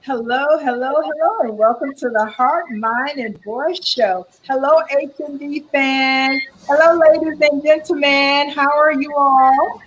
Hello, hello, hello, and welcome to the Heart, Mind, and Voice Show. Hello, H&D fans. Hello, ladies and gentlemen. How are you all?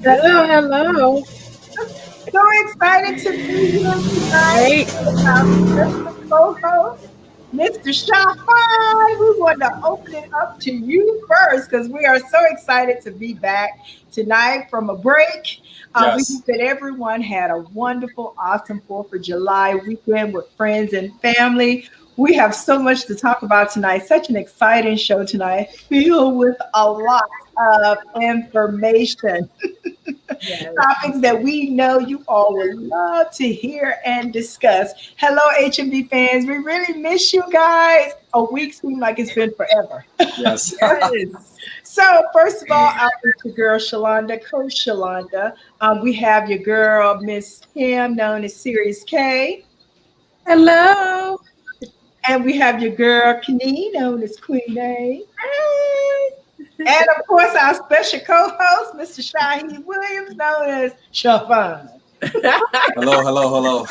Hello, hello. So excited to be here tonight Hey, with our special co-host, Mr. Sha'Carri. We want to open it up to you first because we are so excited to be back tonight from a break. We Yes. hope that everyone had a wonderful, awesome 4th of July weekend with friends and family. We have so much to talk about tonight. Such an exciting show tonight, filled with a lot of information. yes. Topics that we know you all would love to hear and discuss. Hello, HMB fans. We really miss you guys. A week seemed like it's been forever. Yes. Yes. So, first of all, I'll meet your girl, Shalonda, Coach Shalonda. We have your girl, Miss Kim, known as Serious K. Hello. And we have your girl, Kenny, known as Queen A. Hey. And of course, our special co-host, Mr. Shaheed Williams, known as Shavon. Hello, hello, hello.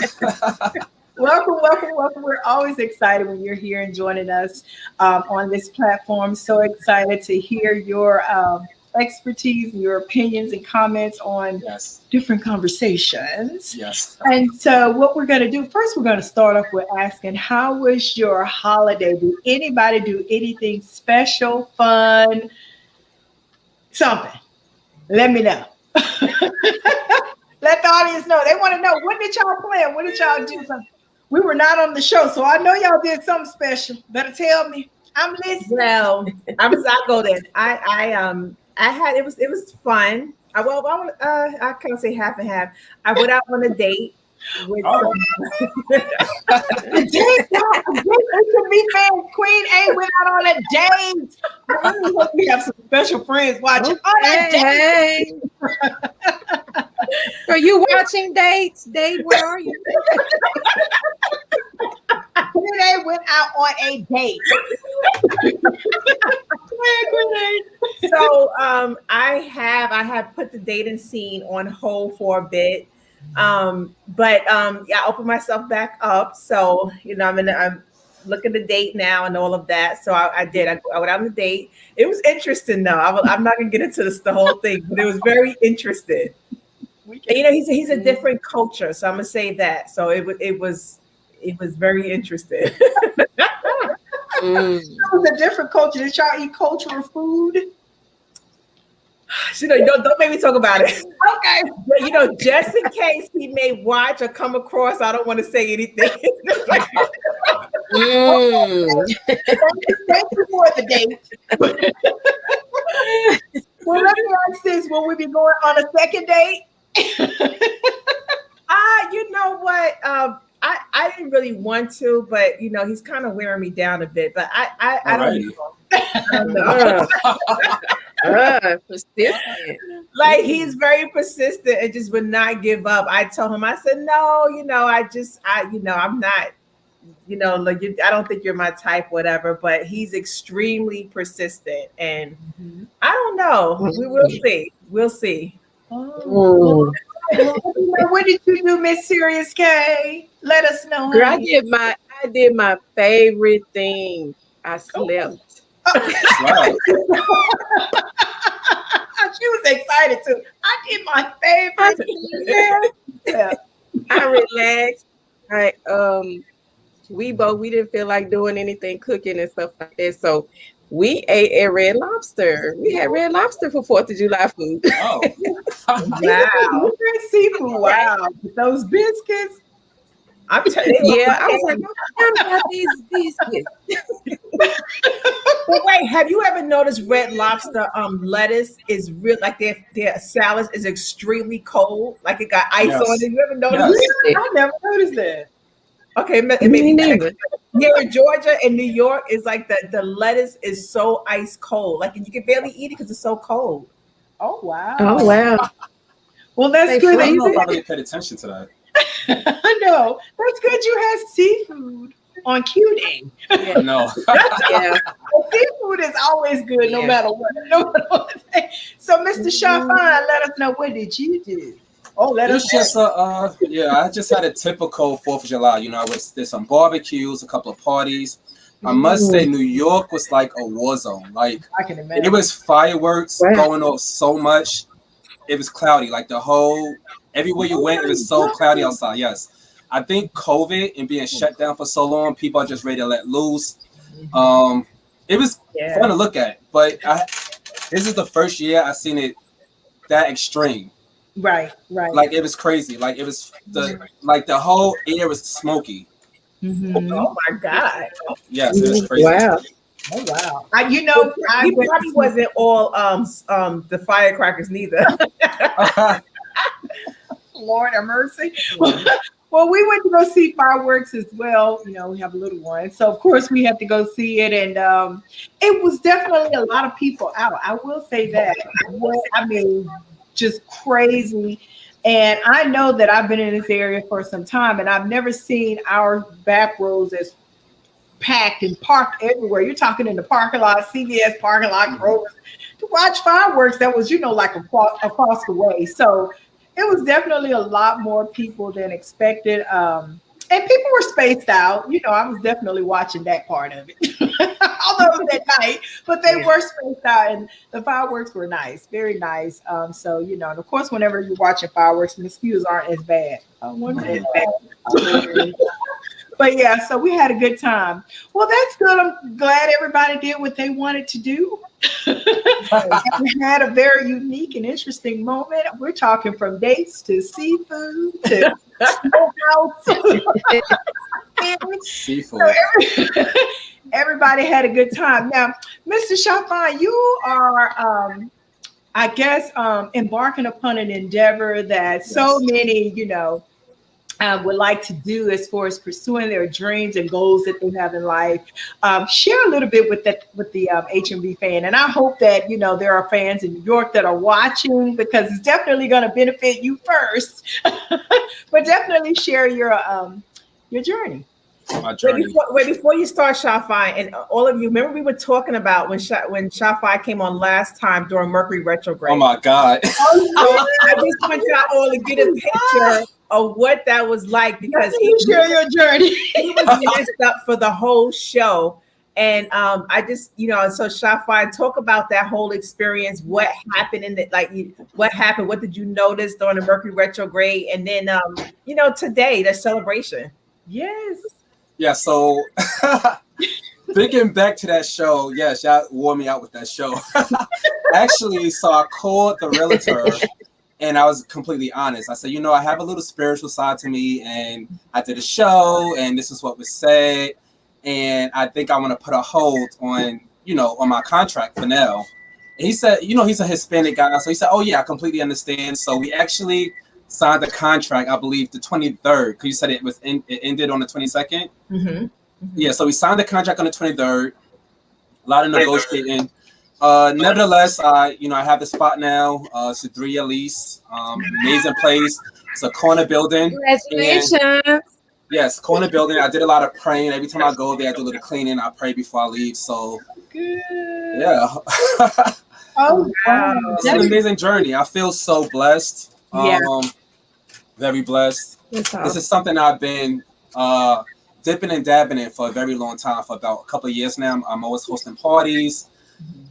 Welcome, welcome, welcome. We're always excited when you're here and joining us on this platform. So excited to hear your expertise and your opinions and comments on Yes. different conversations. Yes. And so, what we're going to do first, we're going to start off with asking, how was your holiday? Did anybody do anything special, fun, something? Let me know. Let the audience know. They want to know, what did y'all plan? What did y'all do? We were not on the show, so I know y'all did something special. Better tell me. I'm listening. Well, I'll go then. I had it was fun. I can't say half and half. I went out on a date with Oh. The date, fans, Queen A went out on a date. I really hope we have some special friends watching on a date. Hey. Are you watching dates? Date, where are you? Queen A went out on a date. so I have put the dating scene on hold for a bit. But yeah, I opened myself back up. So I'm looking to date now and all of that. So I did. I went out on a date. It was interesting though. I'm not gonna get into the whole thing, but it was very interesting. And, he's a different culture, so I'm gonna say that. So it was very interesting. Mm. It was a different culture. Did y'all eat cultural food? Don't make me talk about it. Okay. But just in case he may watch or come across, I don't want to say anything. Mm. Thank you for the date. Well, let me ask this. Will we be going on a second date? You know what? I didn't really want to, but he's kind of wearing me down a bit. But I don't Alrighty. know. I don't know. Persistent. Like, he's very persistent and just would not give up. I told him, I said, no, I'm not, like, I don't think you're my type, whatever. But he's extremely persistent, and I don't know. We will see. We'll see. Oh. What did you do, Miss Serious K? Let us know. Girl, honey. I did my favorite thing. I slept. Wow. She was excited too. I did my favorite. Yeah. I relaxed. We didn't feel like doing anything cooking and stuff like that. So we ate at Red Lobster. We had Red Lobster for 4th of July food. Oh. Wow. Seafood. Wow. With those biscuits. I'm telling you. Yeah, I was like, I'm about these biscuits. But wait, have you ever noticed Red Lobster lettuce is real, like their salad is extremely cold, like it got ice Yes. on it? You ever noticed? Yes. I never noticed that. Okay, it may Me be neither. here in Georgia and New York is like the lettuce is so ice cold, like you can barely eat it because it's so cold. Oh wow. Oh wow. Well, that's They good. I don't know freeze if I it? really paid attention to that. I know. That's good. You had seafood on Q Day. Yeah. No. Yeah. Seafood is always good, no Yeah. matter what. No matter what. So, Mr. Shafan, let us know, what did you do? Oh, let It us was just I just had a typical 4th of July. You know, there's some barbecues, a couple of parties. I must say, New York was like a war zone. Like I can it imagine. was fireworks Wow. going off so much. It was cloudy. Like everywhere you went, it was so cloudy outside. Yes, I think COVID and being shut down for so long, people are just ready to let loose. It was fun to look at, but this is the first year I've seen it that extreme. Right. Like it was crazy. Like it was the whole air was smoky. Oh my God. Yes, it was crazy. Wow. Oh wow. You know, He probably wasn't all the firecrackers neither. Lord have mercy. Well, we went to go see fireworks as well. You know, we have a little one, so of course we had to go see it, and it was definitely a lot of people out. I will say that. I mean, just crazy. And I know that I've been in this area for some time, and I've never seen our back roads as packed and parked everywhere. You're talking in the parking lot, CVS parking lot, Kroger, to watch fireworks. That was, like across the way. So it was definitely a lot more people than expected. And people were spaced out. I was definitely watching that part of it. Although it was at night, but they were spaced out, and the fireworks were nice, very nice. So, and of course, whenever you're watching fireworks, the mosquitoes aren't as bad. But yeah, so we had a good time. Well, that's good. I'm glad everybody did what they wanted to do. We had a very unique and interesting moment. We're talking from dates to seafood to smokehouse. Seafood. So everybody had a good time. Now, Mr. Sha'Carri, you are, I guess, embarking upon an endeavor that so many, would like to do as far as pursuing their dreams and goals that they have in life. Share a little bit with the HMB fan, and I hope that there are fans in New York that are watching, because it's definitely going to benefit you first. But definitely share your journey. My journey. Wait, before you start, Sha'Carri, and all of you, remember we were talking about when Sha'Carri came on last time during Mercury retrograde. Oh my God! So I just want y'all all to get a picture of what that was like, because he share your journey. He was messed up for the whole show. And I just, so Sha'Carri, talk about that whole experience. What happened what happened? What did you notice during the Mercury retrograde? And then, today, the celebration. Yes. Yeah. So thinking back to that show, yes, y'all wore me out with that show. Actually, so I called the realtor. And I was completely honest. I said, I have a little spiritual side to me, and I did a show, and this is what was said, and I think I want to put a hold on, on my contract for now. And he said, he's a Hispanic guy, so he said, oh yeah, I completely understand. So we actually signed the contract, I believe, the 23rd, because you said it ended on the 22nd. Mm-hmm. Yeah, so we signed the contract on the 23rd. A lot of negotiating. Nevertheless, I have the spot now. It's a 3-year lease. Amazing place. It's a corner building. Congratulations. Yes, corner building. I did a lot of praying. Every time I go there, I do a little cleaning. I pray before I leave. So, yeah. Oh, wow. It's an amazing journey. I feel so blessed. Very blessed. This is something I've been dipping and dabbing in for a very long time, for about a couple of years now. I'm always hosting parties.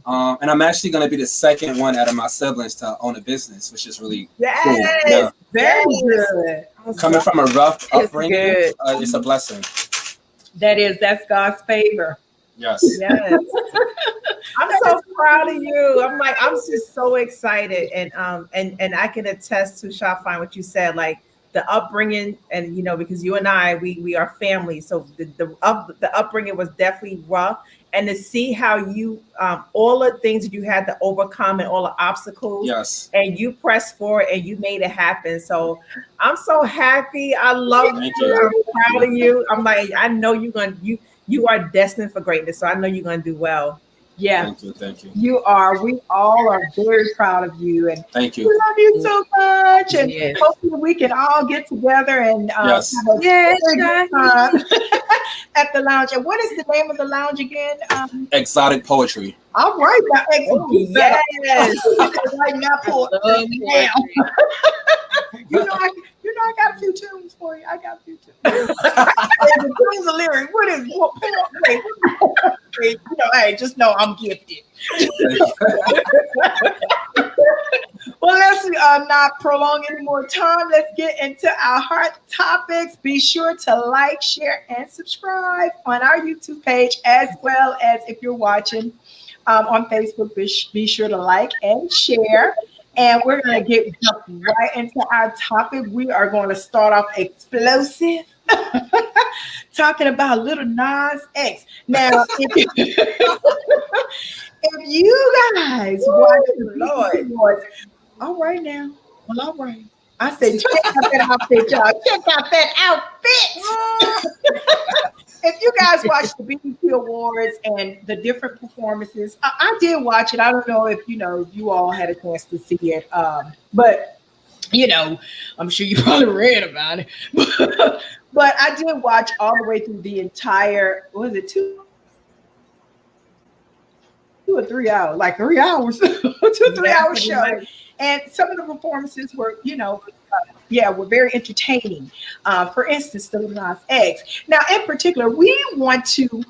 And I'm actually going to be the second one out of my siblings to own a business, which is really cool. Yeah. Very good. Coming from a rough upbringing, it's a blessing. That's God's favor. Yes. I'm so proud of you. I'm just so excited, and I can attest to Sha'Carri what you said, like the upbringing, and because you and I, we are family, so the upbringing was definitely rough. And to see how you, all the things that you had to overcome and all the obstacles, and you pressed forward and you made it happen. So I'm so happy. I love you. I'm proud of you. I'm like, I know you are destined for greatness. So I know you're going to do well. Yeah. Thank you. You are. We all are very proud of you. And thank you. We love you so much. And hopefully we can all get together and have a good time at the lounge. And what is the name of the lounge again? Exotic Poetry. All right. Now, yes. Right now, I got a few tunes for you. I got a few tunes. The tunes are lyric. Hey, just know I'm gifted. Well, let's not prolong any more time. Let's get into our hot topics. Be sure to like, share, and subscribe on our YouTube page, as well as if you're watching on Facebook. Be sure to like and share. And we're going to jump right into our topic. We are going to start off explosive, talking about Lil Nas X. Now, if you guys watch the Awards, all right now. Well, all right. I said, check out that outfit, y'all. Check out that outfit. If you guys watch the BET Awards and the different performances, I did watch it. I don't know if you all had a chance to see it, but I'm sure you probably read about it. But I did watch all the way through the entire. Was it 2 or 3 hours? Like 3 hours, 2-3 hour show. And some of the performances were, were very entertaining. For instance, the Lil Nas X. Now, in particular, we want to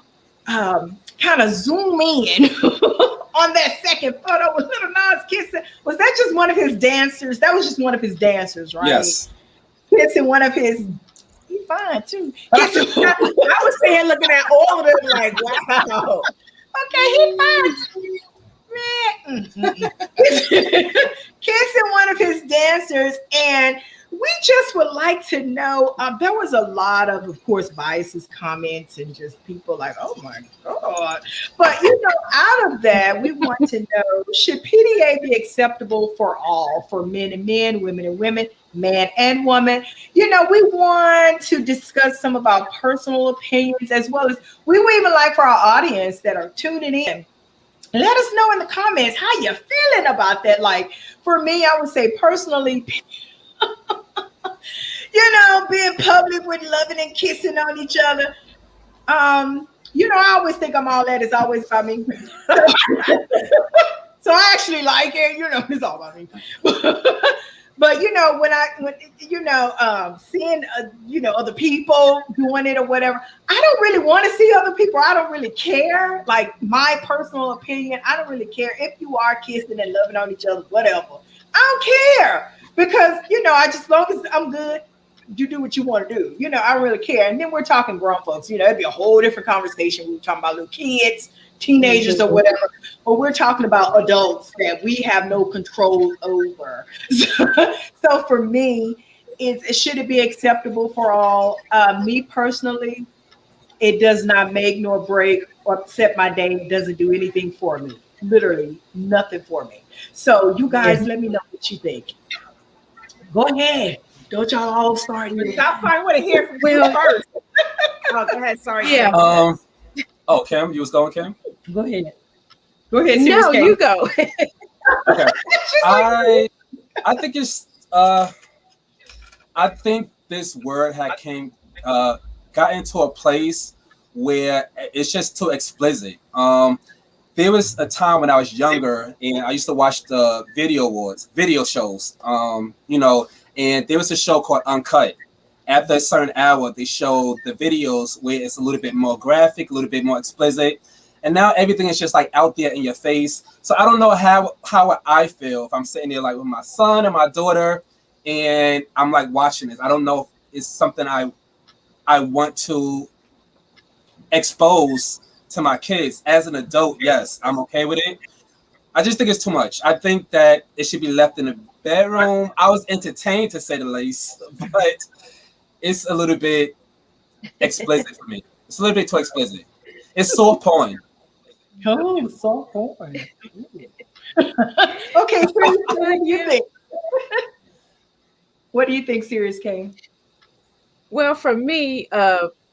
kind of zoom in on that second photo with Lil Nas kissing. Was that just one of his dancers? That was just one of his dancers, right? Yes. Kissing one of his. He's fine too. I was saying, looking at all of them, like, wow. Okay, he's fine. Kissing one of his dancers, and we just would like to know. There was a lot of course, biases, comments, and just people like, "Oh my god!" But out of that, we want to know: should PDA be acceptable for all, for men and men, women and women, man and woman? We want to discuss some of our personal opinions, as well as we would even like for our audience that are tuning in. Let us know in the comments how you're feeling about that. Like for me, I would say personally, being public with loving and kissing on each other. I always think all that is always about me. So I actually like it. It's all about me. But seeing other people doing it or whatever, I don't really want to see other people. I don't really care. Like my personal opinion, I don't really care if you are kissing and loving on each other, whatever. I don't care because as long as I'm good, you do what you want to do. I don't really care. And then we're talking grown folks. It'd be a whole different conversation. We were talking about little kids, teenagers or whatever, but we're talking about adults that we have no control over. So for me, should it be acceptable for all? Me personally, it does not make nor break or set my day. It doesn't do anything for me. Literally nothing for me. So you guys, let me know what you think. Go ahead. Don't y'all all start? I want to hear from you first. Oh, go ahead. Sorry. Yeah. Kim, you was going, Kim? Go ahead. Go ahead. No, you go. Okay. I think it's I think this word got into a place where it's just too explicit. There was a time when I was younger and I used to watch the video shows, and there was a show called Uncut. After a certain hour, they show the videos where it's a little bit more graphic, a little bit more explicit. And now everything is just like out there in your face. So I don't know how I feel if I'm sitting there like with my son and my daughter and I'm like watching this. I don't know if it's something I want to expose to my kids. As an adult, yes, I'm okay with it. I just think it's too much. I think that it should be left in the bedroom. I was entertained, to say the least, but it's a little bit explicit for me. It's a little bit too explicit. It's soft porn. Oh, soft porn. Okay, what do you think? What do you think, Sirius K? Well, for me,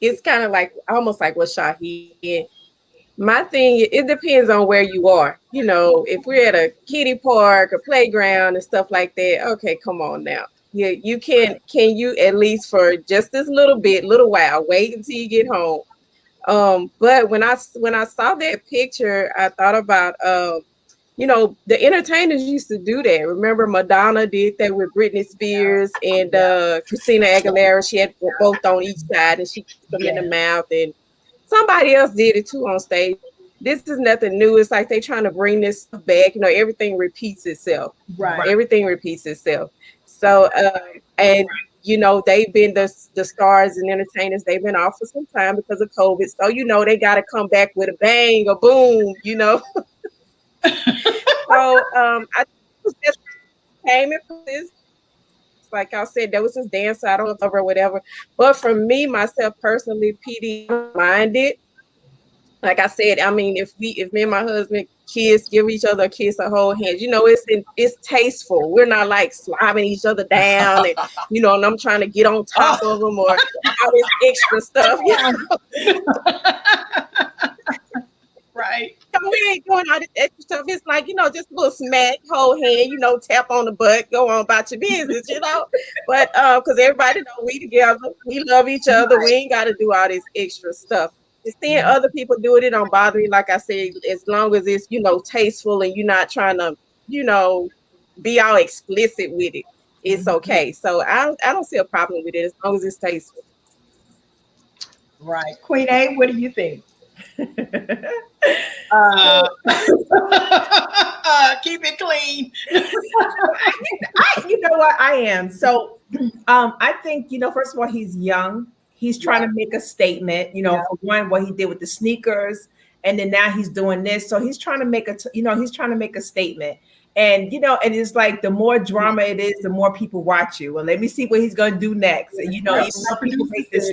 it's kind of like almost like what Shahi. My thing, it depends on where you are. If we're at a kiddie park, a playground, and stuff like that. Okay, come on now. Yeah, you can you at least for just this little while, wait until you get home. But when I saw that picture, I thought about the entertainers used to do that. Remember, Madonna did that with Britney Spears and Christina Aguilera. She had both on each side, and she kicked them in the mouth. And somebody else did it too on stage. This is nothing new. It's like they trying to bring this stuff back. Everything repeats itself. Right. Everything repeats itself. So, and they've been the stars and entertainers. They've been off for some time because of COVID. So they got to come back with a bang, a boom. So I think it was just came in this. Like I said, there was this dance I don't know or whatever. But for me, myself personally, PD, I don't mind it. Like I said, I mean, if me and my husband kiss, give each other a kiss or hold hands, it's tasteful. We're not like slapping each other down and and I'm trying to get on top of them or all this extra stuff. Right. We ain't doing all this extra stuff. It's like, just a little smack, hold hand, tap on the butt, go on about your business, But because everybody know we together, we love each other. We ain't got to do all this extra stuff. And seeing other people do it, it don't bother me. Like I said, as long as it's, tasteful and you're not trying to, be all explicit with it, it's okay. So I don't see a problem with it as long as it's tasteful. Right. Queen A, what do you think? Keep it clean. You know what? I am. So I think, first of all, he's young. He's trying to make a statement, for one, what he did with the sneakers, and then now he's doing this. So he's trying to make a statement. And and it's like the more drama it is, the more people watch you. Well, let me see what he's gonna do next. And even though people make this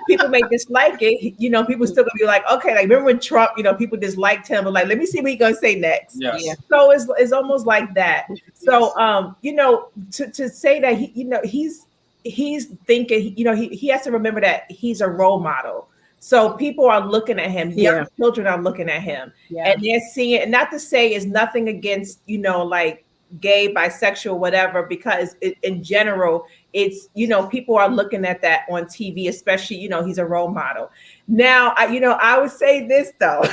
people may dislike it, people still gonna be like, okay, like remember when Trump, people disliked him, but like, let me see what he's gonna say next. Yes. Yeah. So it's almost like that. So to say that he's thinking, he has to remember that he's a role model. So people are looking at him, young children are looking at him, and they're seeing it. And not to say it's nothing against, like gay, bisexual, whatever, because in general, it's, people are looking at that on TV, especially, he's a role model. Now, I would say this though.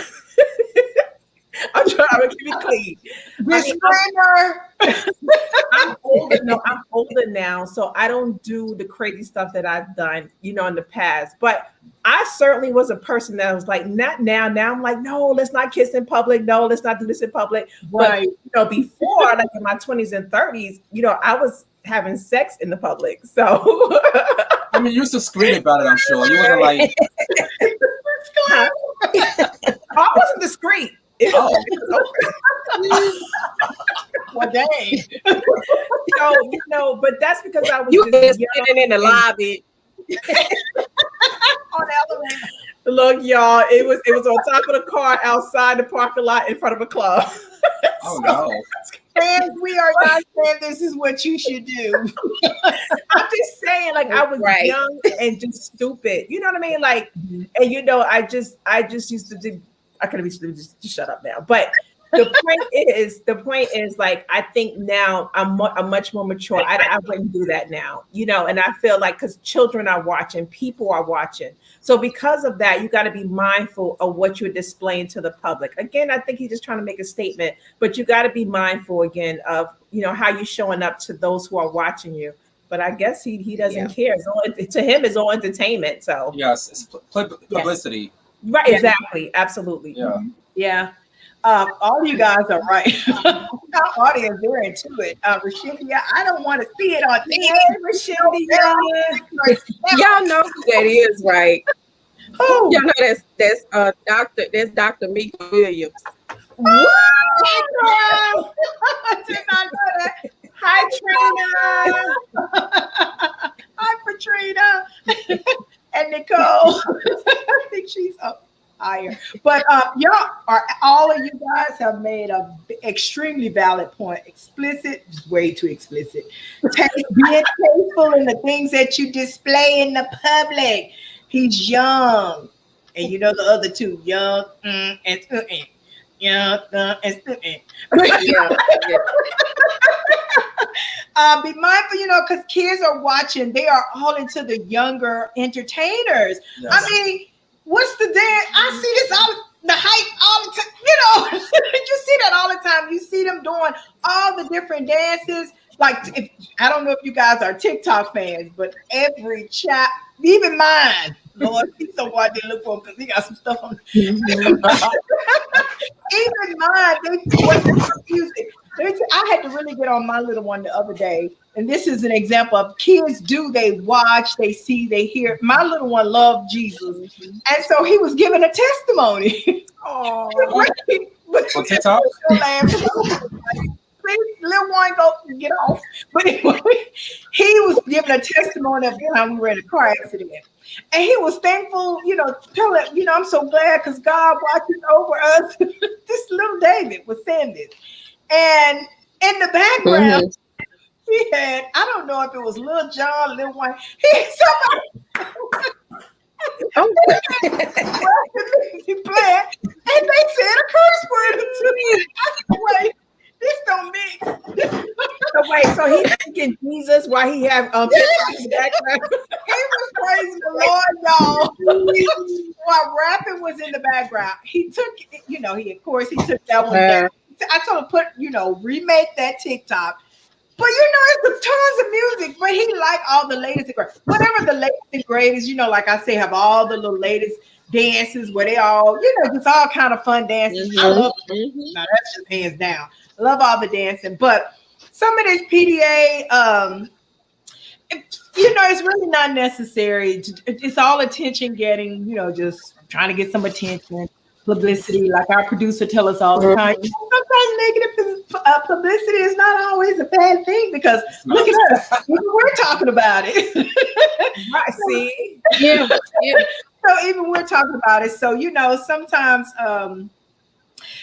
I'm trying to keep it clean. I'm older. No, I'm older now, so I don't do the crazy stuff that I've done, in the past. But I certainly was a person that was like, not now. Now I'm like, no, let's not kiss in public. No, let's not do this in public. Right. But before, like in my 20s and 30s, I was having sex in the public. So I mean, you used to scream about it, I'm sure. You wasn't like I wasn't discreet. Well, dang. But that's because I was just sitting in the lobby. On the elevator. Look, y'all, it was on top of the car outside the parking lot in front of a club. Oh no. Fans, we are not saying this is what you should do. I'm just saying, like, I was young and just stupid. You know what I mean? Like, and I just used to do. I could have just shut up now. But the point is, like, I think now I'm much more mature. I wouldn't do that now, and I feel like because children are watching, people are watching. So because of that, you got to be mindful of what you're displaying to the public. Again, I think he's just trying to make a statement, but you got to be mindful again of, how you're showing up to those who are watching you. But I guess he doesn't care. To him, it's all entertainment. So yes, it's publicity. Right, exactly, absolutely. Yeah. All you guys are right. Our audience, they're into it. Rashindia, I don't want to see it on TV. Y'all know who that is, right? Oh, y'all know that's Dr. Mika Williams. What? I did not know that. Hi, Trina. Hi, Patrina. And Nicole. I think she's up higher. But all of you guys have made a extremely valid point. Explicit, way too explicit. Being tasteful in the things that you display in the public. He's young. And the other two, young and young and be mindful, because kids are watching. They are all into the younger entertainers. Yes. I mean, what's the dance? I see this all. the hype all the time. You see that all the time. You see them doing all the different dances. Like, if I don't know if you guys are TikTok fans, but every chat, even mine, Lord, he's so hard to look for because he got some stuff on. Mhm. Even mine, when they put music. I had to really get on my little one the other day, and this is an example of kids they watch, they see, they hear. My little one loved Jesus, and so he was giving a testimony. Oh, On TikTok? Please, little one, go get off. But anyway, he was giving a testimony of the time we were in a car accident. And he was thankful, telling, I'm so glad because God watches over us. This little David was saying this. And in the background, he had, I don't know if it was Lil John, Lil Wayne. He somebody he playing, and they said a curse word to me. I said, wait, this don't mix. so wait, so he's thinking Jesus while he have in the background. He was praising the Lord, y'all. While rapping was in the background, he took, he took that one down. I told him remake that TikTok. But it's tons of music. But he liked all the latest and greatest. Whatever the latest and greatest, like I say, have all the little latest dances where they all, just all kind of fun dances. I love them. Now that's just hands down. I love all the dancing. But some of this PDA, it's really not necessary. It's all attention getting, just trying to get some attention, publicity, like our producer tell us all the time. Sometimes negative publicity is not always a bad thing because look at us. We're talking about it. Right, see? Yeah. So even we're talking about it. So, sometimes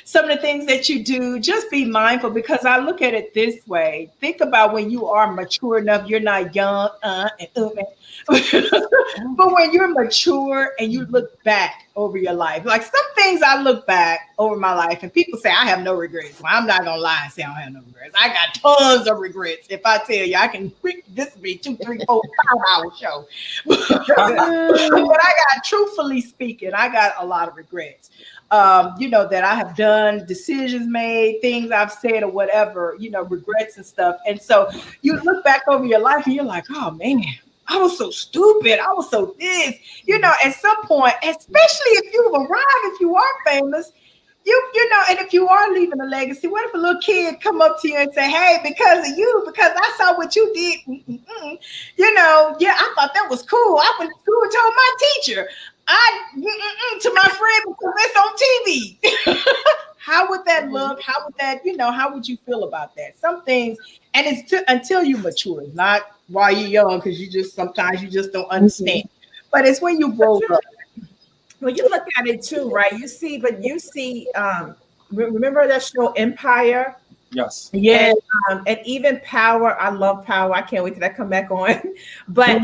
some of the things that you do, just be mindful because I look at it this way. Think about when you are mature enough, you're not young, but when you're mature and you look back over your life, like some things I look back over my life and people say I have no regrets. Well, I'm not gonna lie and say I don't have no regrets. I got tons of regrets. If I tell you, this will be 2, 3, 4, 5 hour show. But I got, truthfully speaking, I got a lot of regrets. That I have done, decisions made, things I've said or whatever, regrets and stuff. And so you look back over your life and you're like, oh man, I was so stupid. I was so this, at some point, especially if you've arrived, if you are famous, and if you are leaving a legacy, what if a little kid come up to you and say, hey, because of you, because I saw what you did, I thought that was cool. I went to school and told my teacher, to my friend because it's on TV. How would that look? How would that, how would you feel about that? Some things, and it's until you mature, not while you're young, because sometimes you just don't understand. But it's when you grow up. Well, you look at it too, right? You see, remember that show Empire? Yes. Yeah. And even Power. I love Power. I can't wait till that come back on. But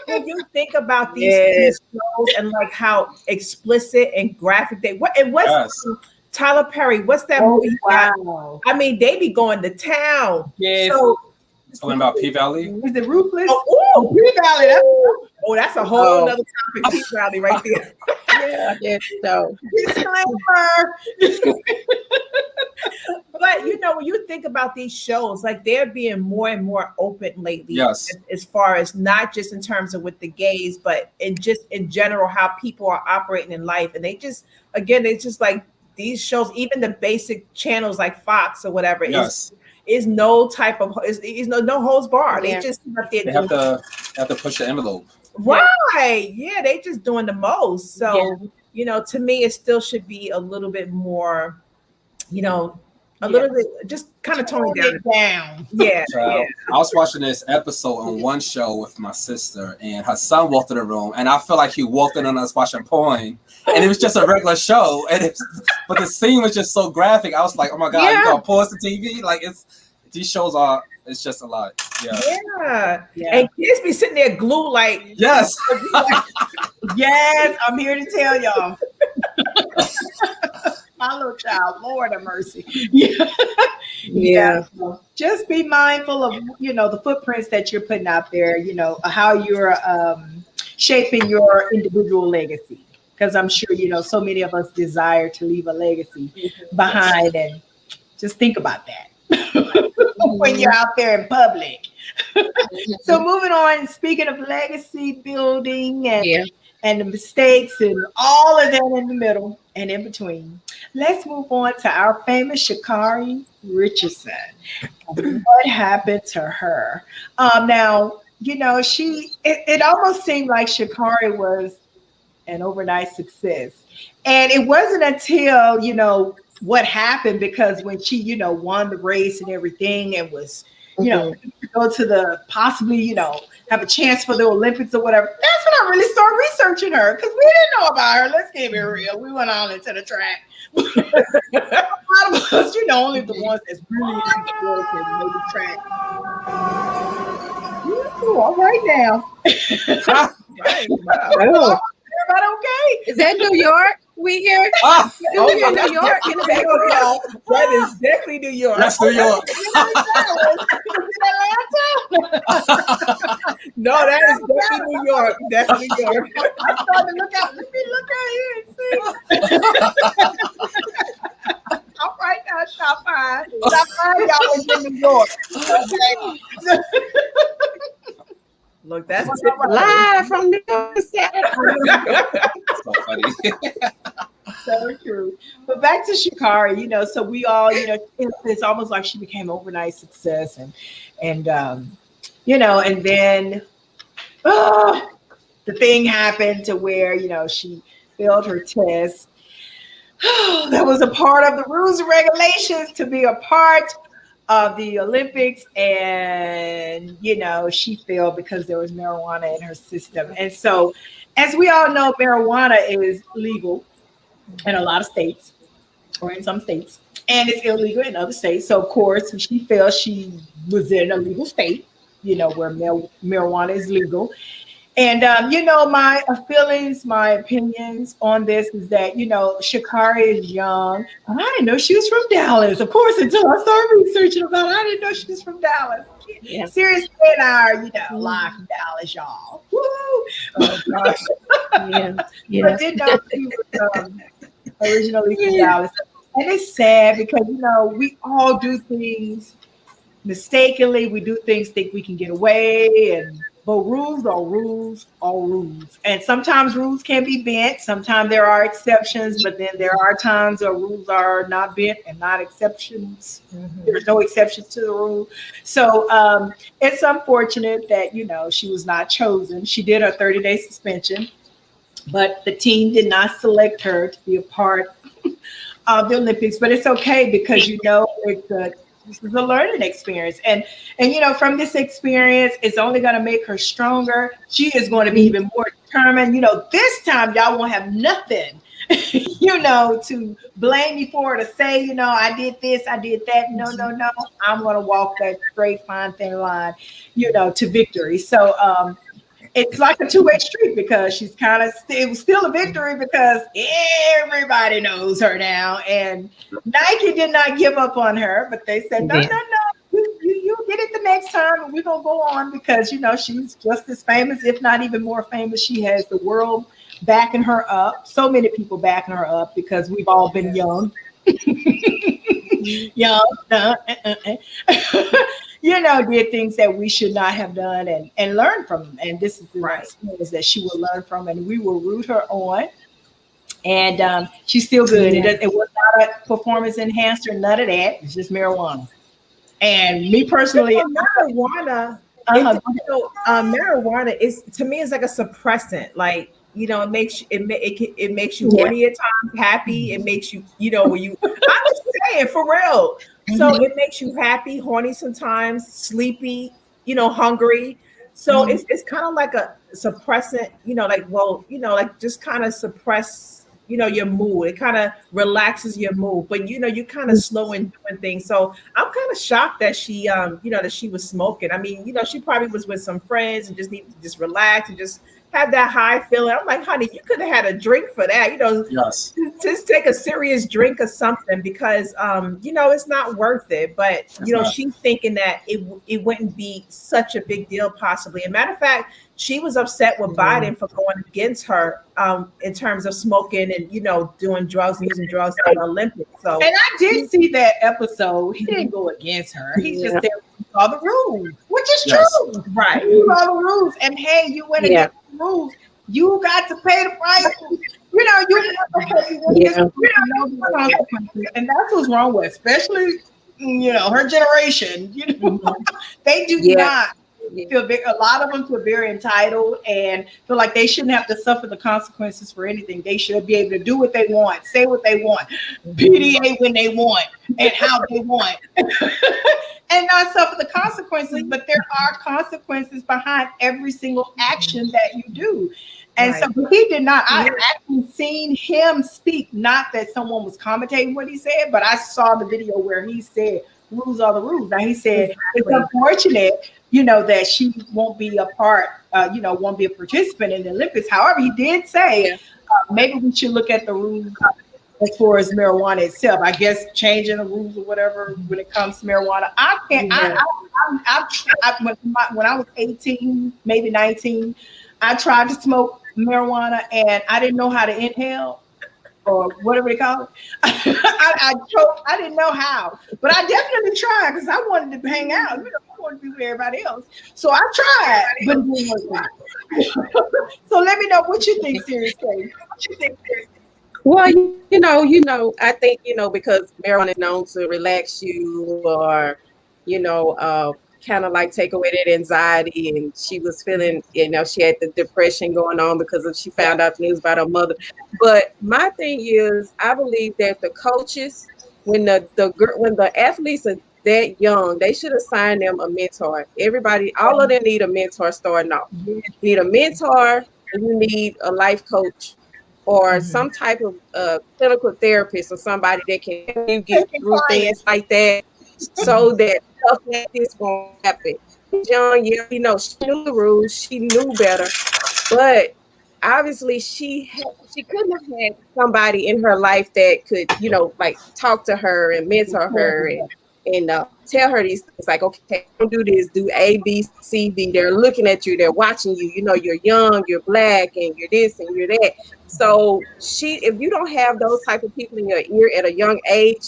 when you think about these shows and like how explicit and graphic what's Tyler Perry? What's that movie? Wow. I mean, they be going to town. Yes. So, talking about P-Valley? Is it Ruthless? P-Valley. That's a whole other topic. P-Valley right there. Yeah, yes, so. Disclaimer. But when you think about these shows, like they're being more and more open lately. Yes. As far as not just in terms of with the gays, but in general how people are operating in life. And it's just like these shows, even the basic channels like Fox or whatever, is no type of is no holds barred. Yeah. They just they have to push the envelope. Right. Yeah, they just doing the most. So to me, it still should be a little bit more, a little bit, just kind of tone it down. Yeah, I was watching this episode on one show with my sister, and her son walked in the room, and I felt like he walked in on us watching porn, and it was just a regular show, but the scene was just so graphic. I was like, oh my god, you gonna pause the TV? Like these shows are. It's just a lot. Yeah. And kids be sitting there glued like. Yes. Yes, I'm here to tell y'all. My little child, Lord have mercy. Yeah. So just be mindful of, the footprints that you're putting out there, how you're shaping your individual legacy. because I'm sure, so many of us desire to leave a legacy behind. And just think about that when you're out there in public. So moving on, speaking of legacy building and the mistakes and all of that in the middle and in between, let's move on to our famous Sha'Carri Richardson. What happened to her? Now, it almost seemed like Sha'Carri was an overnight success. And it wasn't until, what happened, because when she, won the race and everything and was, to go to the possibly, have a chance for the Olympics or whatever, that's when I really started researching her, because we didn't know about her. Let's get it real. We went all into the track. A lot of us, only the ones that's really into sports and maybe track. All right now. Right. Wow. Everybody okay? Is that New York? We here? Oh, yeah, New York. In the back. That is definitely New York. That's New York. No, that is definitely New York. That's New York. I started to look out. Let me look out here and see. All right now, Sha'Carri. Sha'Carri, y'all was in New York. Okay. Look, that's Live from New York City. So funny. So true. But back to Sha'Carri, so we all, it's almost like she became overnight success, and and then the thing happened to where, she failed her test. That was a part of the rules and regulations to be a part of the Olympics, and she failed because there was marijuana in her system. And so, as we all know, marijuana is legal in a lot of states, or in some states, and it's illegal in other states. So of course, when she failed, she was in a legal state, where marijuana is legal. And my feelings, my opinions on this is that Sha'Carri is young, and I didn't know she was from Dallas. Of course, until I started researching about it, I didn't know she was from Dallas. Yeah. Seriously, and I are live from Dallas, y'all. Woo! Oh gosh. Yeah. But didn't know she was originally from Dallas, and it's sad because we all do things mistakenly. We do things think we can get away, but rules are rules are rules. And sometimes rules can be bent. Sometimes there are exceptions, but then there are times where rules are not bent and not exceptions. There's no exceptions to the rule. So it's unfortunate that, she was not chosen. She did her 30-day suspension, but the team did not select her to be a part of the Olympics. But it's okay, because, this is a learning experience. And from this experience, it's only going to make her stronger. She is going to be even more determined. This time y'all won't have nothing, to blame me for, to say, I did this, I did that. No. I'm going to walk that straight, fine, thin line, to victory. So it's like a two-way street, because she's it was still a victory because everybody knows her now. And Nike did not give up on her, but they said, no, you get it the next time, and we're going to go on, because, she's just as famous, if not even more famous. She has the world backing her up. So many people backing her up, because we've all been young. Did things that we should not have done, and learn from them. And this is the experience that she will learn from, and we will root her on. And she's still good. It was not a performance enhancer, none of that. It's just marijuana. And me personally, marijuana, marijuana is, to me, is like a suppressant. Like, it makes you horny at times, happy. It makes you, when you, I'm just saying, for real. So it makes you happy, horny sometimes, sleepy, hungry. So it's kind of like a suppressant, just kind of suppress, your mood. It kind of relaxes your mood, but you kind of slow in doing things. So I'm kind of shocked that she, that she was smoking. I mean, she probably was with some friends and just needed to just relax and just have that high feeling. I'm like, honey, you could have had a drink for that. Yes. Just take a serious drink or something because it's not worth it. But It's not. she's thinking that it wouldn't be such a big deal possibly. As a matter of fact, she was upset with Biden for going against her in terms of smoking and doing drugs and using drugs in the Olympics. So And I did see that episode. He didn't go against her. He just said we saw the rules, which is true. right. You saw the rules, and hey, you went against the rules. You got to pay the price. You have to pay the consequences, and that's what's wrong with, especially her generation. They do not feel big. A lot of them feel very entitled and feel like they shouldn't have to suffer the consequences for anything. They should be able to do what they want, say what they want, PDA when they want, and how they want, and not suffer the consequences. But there are consequences behind every single action that you do. And so he did not. I actually seen him speak. Not that someone was commentating what he said, but I saw the video where he said, "Rules are the rules." Now he said it's unfortunate, that she won't be a part, won't be a participant in the Olympics. However, he did say maybe we should look at the rules as far as marijuana itself. I guess changing the rules or whatever when it comes to marijuana. I can't. When I was 18, maybe 19, I tried to smoke marijuana and I didn't know how to inhale or whatever they call it. I choked. I didn't know how, but I definitely tried because I wanted to hang out. I wanted to be with everybody else. So I tried, but it didn't work. So let me know what you think, seriously. Well, I think, because marijuana is known to relax you or, kind of like take away that anxiety. And she was feeling, she had the depression going on because she found out the news about her mother. But my thing is, I believe that the coaches, when the athletes are that young, they should assign them a mentor. Everybody, all of them need a mentor starting off. You need a mentor, and you need a life coach or some type of clinical therapist or somebody that can help you get through things like that so that stuff like this won't happen. John, she knew the rules, she knew better, but obviously she couldn't have had somebody in her life that could, like talk to her and mentor her and tell her these things like, okay, don't do this, do A, B, C, D. They're looking at you, they're watching you. You're young, you're black, and you're this and you're that. So if you don't have those type of people in your ear at a young age,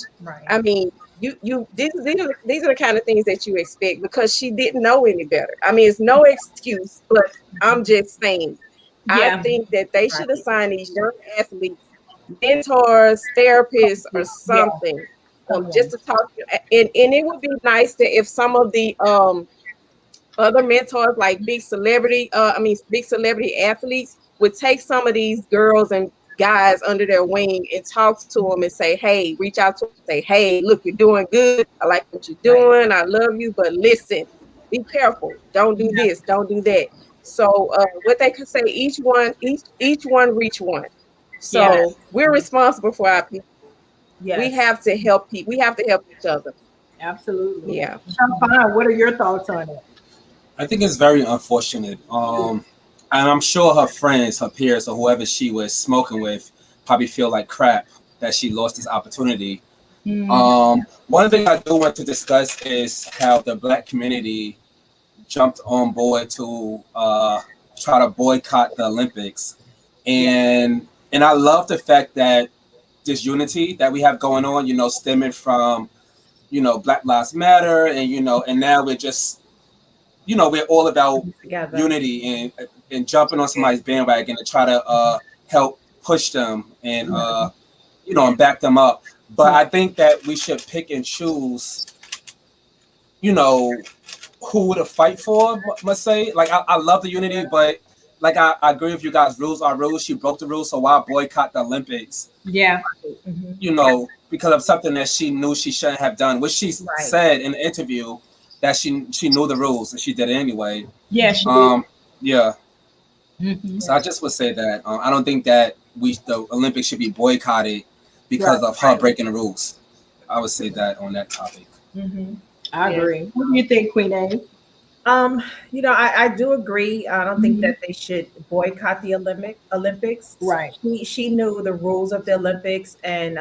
I mean, these are the kind of things that you expect because she didn't know any better. I mean, it's no excuse, but I'm just saying. I think that they should assign these young athletes mentors, therapists, or something. Just to talk, and it would be nice that if some of the other mentors, like big celebrity athletes, would take some of these girls and guys under their wing and talk to them and say, hey, reach out to them, say, hey, look, you're doing good. I like what you're doing. I love you, but listen, be careful. Don't do this. Don't do that. So what they could say, each one reach one. So we're responsible for our people. Yes. We have to help people. We have to help each other. Absolutely. Yeah. Sha'Carri, what are your thoughts on it? I think it's very unfortunate. And I'm sure her friends, her peers, or whoever she was smoking with probably feel like crap that she lost this opportunity. One thing I do want to discuss is how the Black community jumped on board to try to boycott the Olympics. And I love the fact that this unity that we have going on, stemming from, Black Lives Matter, and now we're just, we're all about unity and jumping on somebody's bandwagon to try to help push them and, and back them up. But I think that we should pick and choose, who to fight for, must say. Like, I love the unity, but like, I agree with you guys. Rules are rules. She broke the rules, so why boycott the Olympics? Yeah. Because of something that she knew she shouldn't have done, which she said in the interview that she knew the rules and she did it anyway. Yeah, she did. Yeah. So I just would say that I don't think that the Olympics should be boycotted because of her breaking the rules. I would say that on that topic. I agree. What do you think, Queen A? Um, I do agree. I don't think that they should boycott the Olympics. Right. She knew the rules of the Olympics, and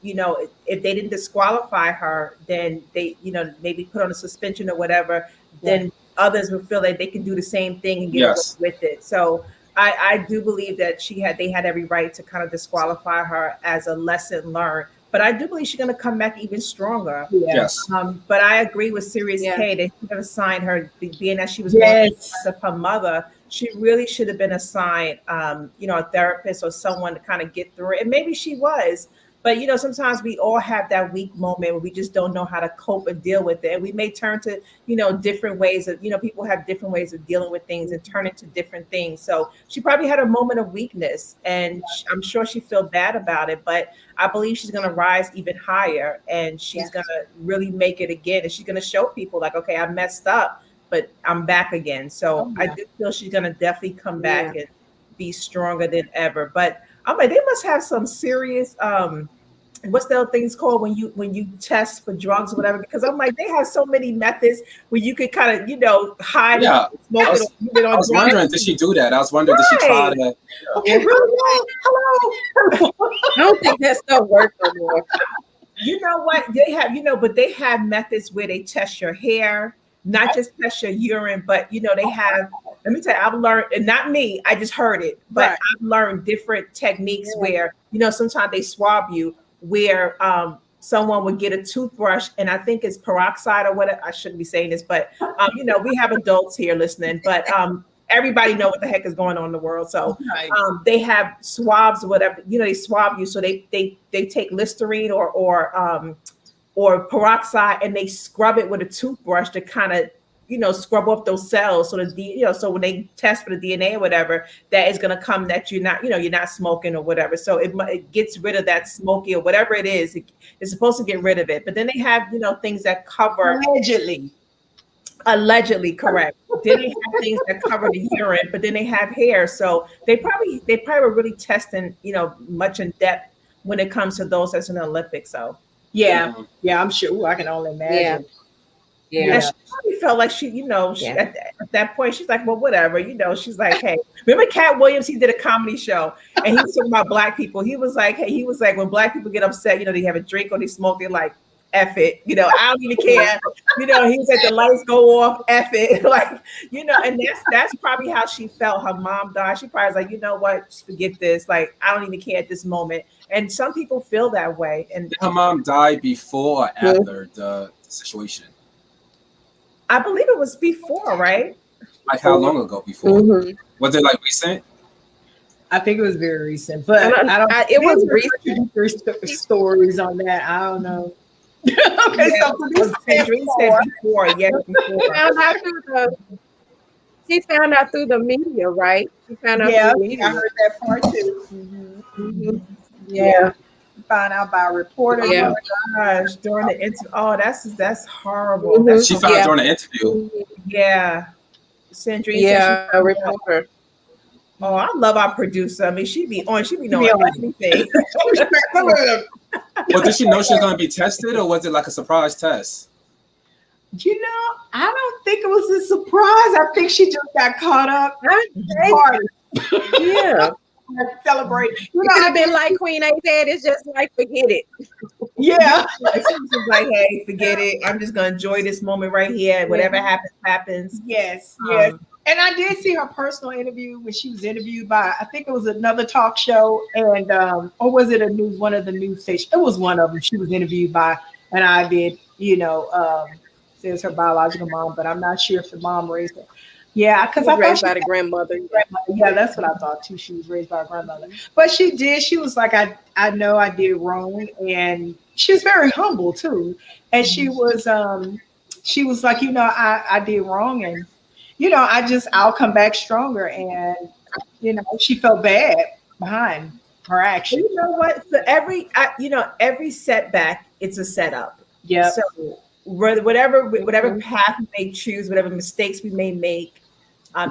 if they didn't disqualify her, then they, maybe put on a suspension or whatever. Right. Then others would feel that they can do the same thing and get away Yes. with it. So I do believe that they had every right to kind of disqualify her as a lesson learned. But I do believe she's going to come back even stronger. Yeah. Yes. But I agree with Sirius Yeah. K. They should have assigned her, being that she was going Yes. of her mother. She really should have been assigned, a therapist or someone to kind of get through it. And maybe she was, but sometimes we all have that weak moment where we just don't know how to cope and deal with it. And we may turn to, different ways of, people have different ways of dealing with things and turn into different things. So she probably had a moment of weakness, and I'm sure she felt bad about it, but I believe she's going to rise even higher, and she's Yes. going to really make it again. And she's going to show people like, okay, I messed up, but I'm back again. So Oh, I yeah. do feel she's going to definitely come back Yeah. and be stronger than ever. But I'm like, they must have some serious what's the other things called when you test for drugs or whatever, because I'm like, they have so many methods where you could kind of hide it, Yeah. smoke I it, was, or use it I on was drugs. wondering, did she do that? I was wondering, did she try Right. to? Okay, really? Hello. I don't think that stuff works no more. You know what? They have, but they have methods where they test your hair, not just test your urine, but they have, let me tell you, I've learned, and not me, I just heard it, but Right. I've learned different techniques Yeah. where, sometimes they swab you where someone would get a toothbrush, and I think it's peroxide or whatever. I shouldn't be saying this, but we have adults here listening, but everybody know what the heck is going on in the world. So Right. they have swabs or whatever, they swab you. So they take Listerine or peroxide, and they scrub it with a toothbrush to kind of scrub off those cells, so so when they test for the DNA or whatever, that is going to come that you're not smoking or whatever. So it gets rid of that smoky or whatever it is. It's supposed to get rid of it. But then they have things that cover, allegedly, correct. Then they have things that cover the urine, but then they have hair. So they probably were really testing much in depth when it comes to those that's in the Olympics. So Yeah. Yeah, I'm sure. Ooh, I can only imagine. Yeah. and she probably felt like Yeah. at that point, she's like, well, whatever, she's like, hey, remember Cat Williams? He did a comedy show, and he was talking about black people. He was like, when black people get upset, they have a drink or they smoke, they're like, F it, I don't even care. He was like, the lights go off, F it. Like, and that's probably how she felt. Her mom died. She probably was like, you know what, just forget this. Like, I don't even care at this moment. And some people feel that way. And Did her mom die before or after the situation? I believe it was before, right? Like how long ago before? Mhm. Was it like recent? I think it was very recent, but I don't. It was recent stories on that. I don't know. Okay, Yeah, so producer said Sandrine said before, yes, before. found out through the she found out through the media, right? She found out Yeah, through the media. I heard that part too. Mhm. Yeah, found out by a reporter. Yeah. Gosh, during the interview. Oh, that's horrible. Mhm. That's She found Yeah. it during the interview. yeah. Sandrine Yeah, said a reporter. oh, I love our producer. I mean, she be knowing everything. Well, did she know she was going to be tested, or was it like a surprise test? I don't think it was a surprise. I think she just got caught up party, Yeah. celebrating. It could have been like Queen A said, it's just like forget it. Yeah, Like, she was just like, hey, forget it. I'm just gonna enjoy this moment right here. Whatever happens, happens. yes, yes. Um, And I did see her personal interview when she was interviewed by, I think it was another talk show, and or was it one of the news stations? It was one of them. She was interviewed by, and I did, says her biological mom, but I'm not sure if the mom raised her. Yeah, because I thought Raised she by the grandmother. yeah, that's what I thought too. She was raised by a grandmother, but she did. She was like, I know I did wrong, and she was very humble too. And she was like, I did wrong, and I'll come back stronger. And she felt bad behind her action. you know what? For every setback, it's a setup. Yeah, So whatever path we may choose, whatever mistakes we may make,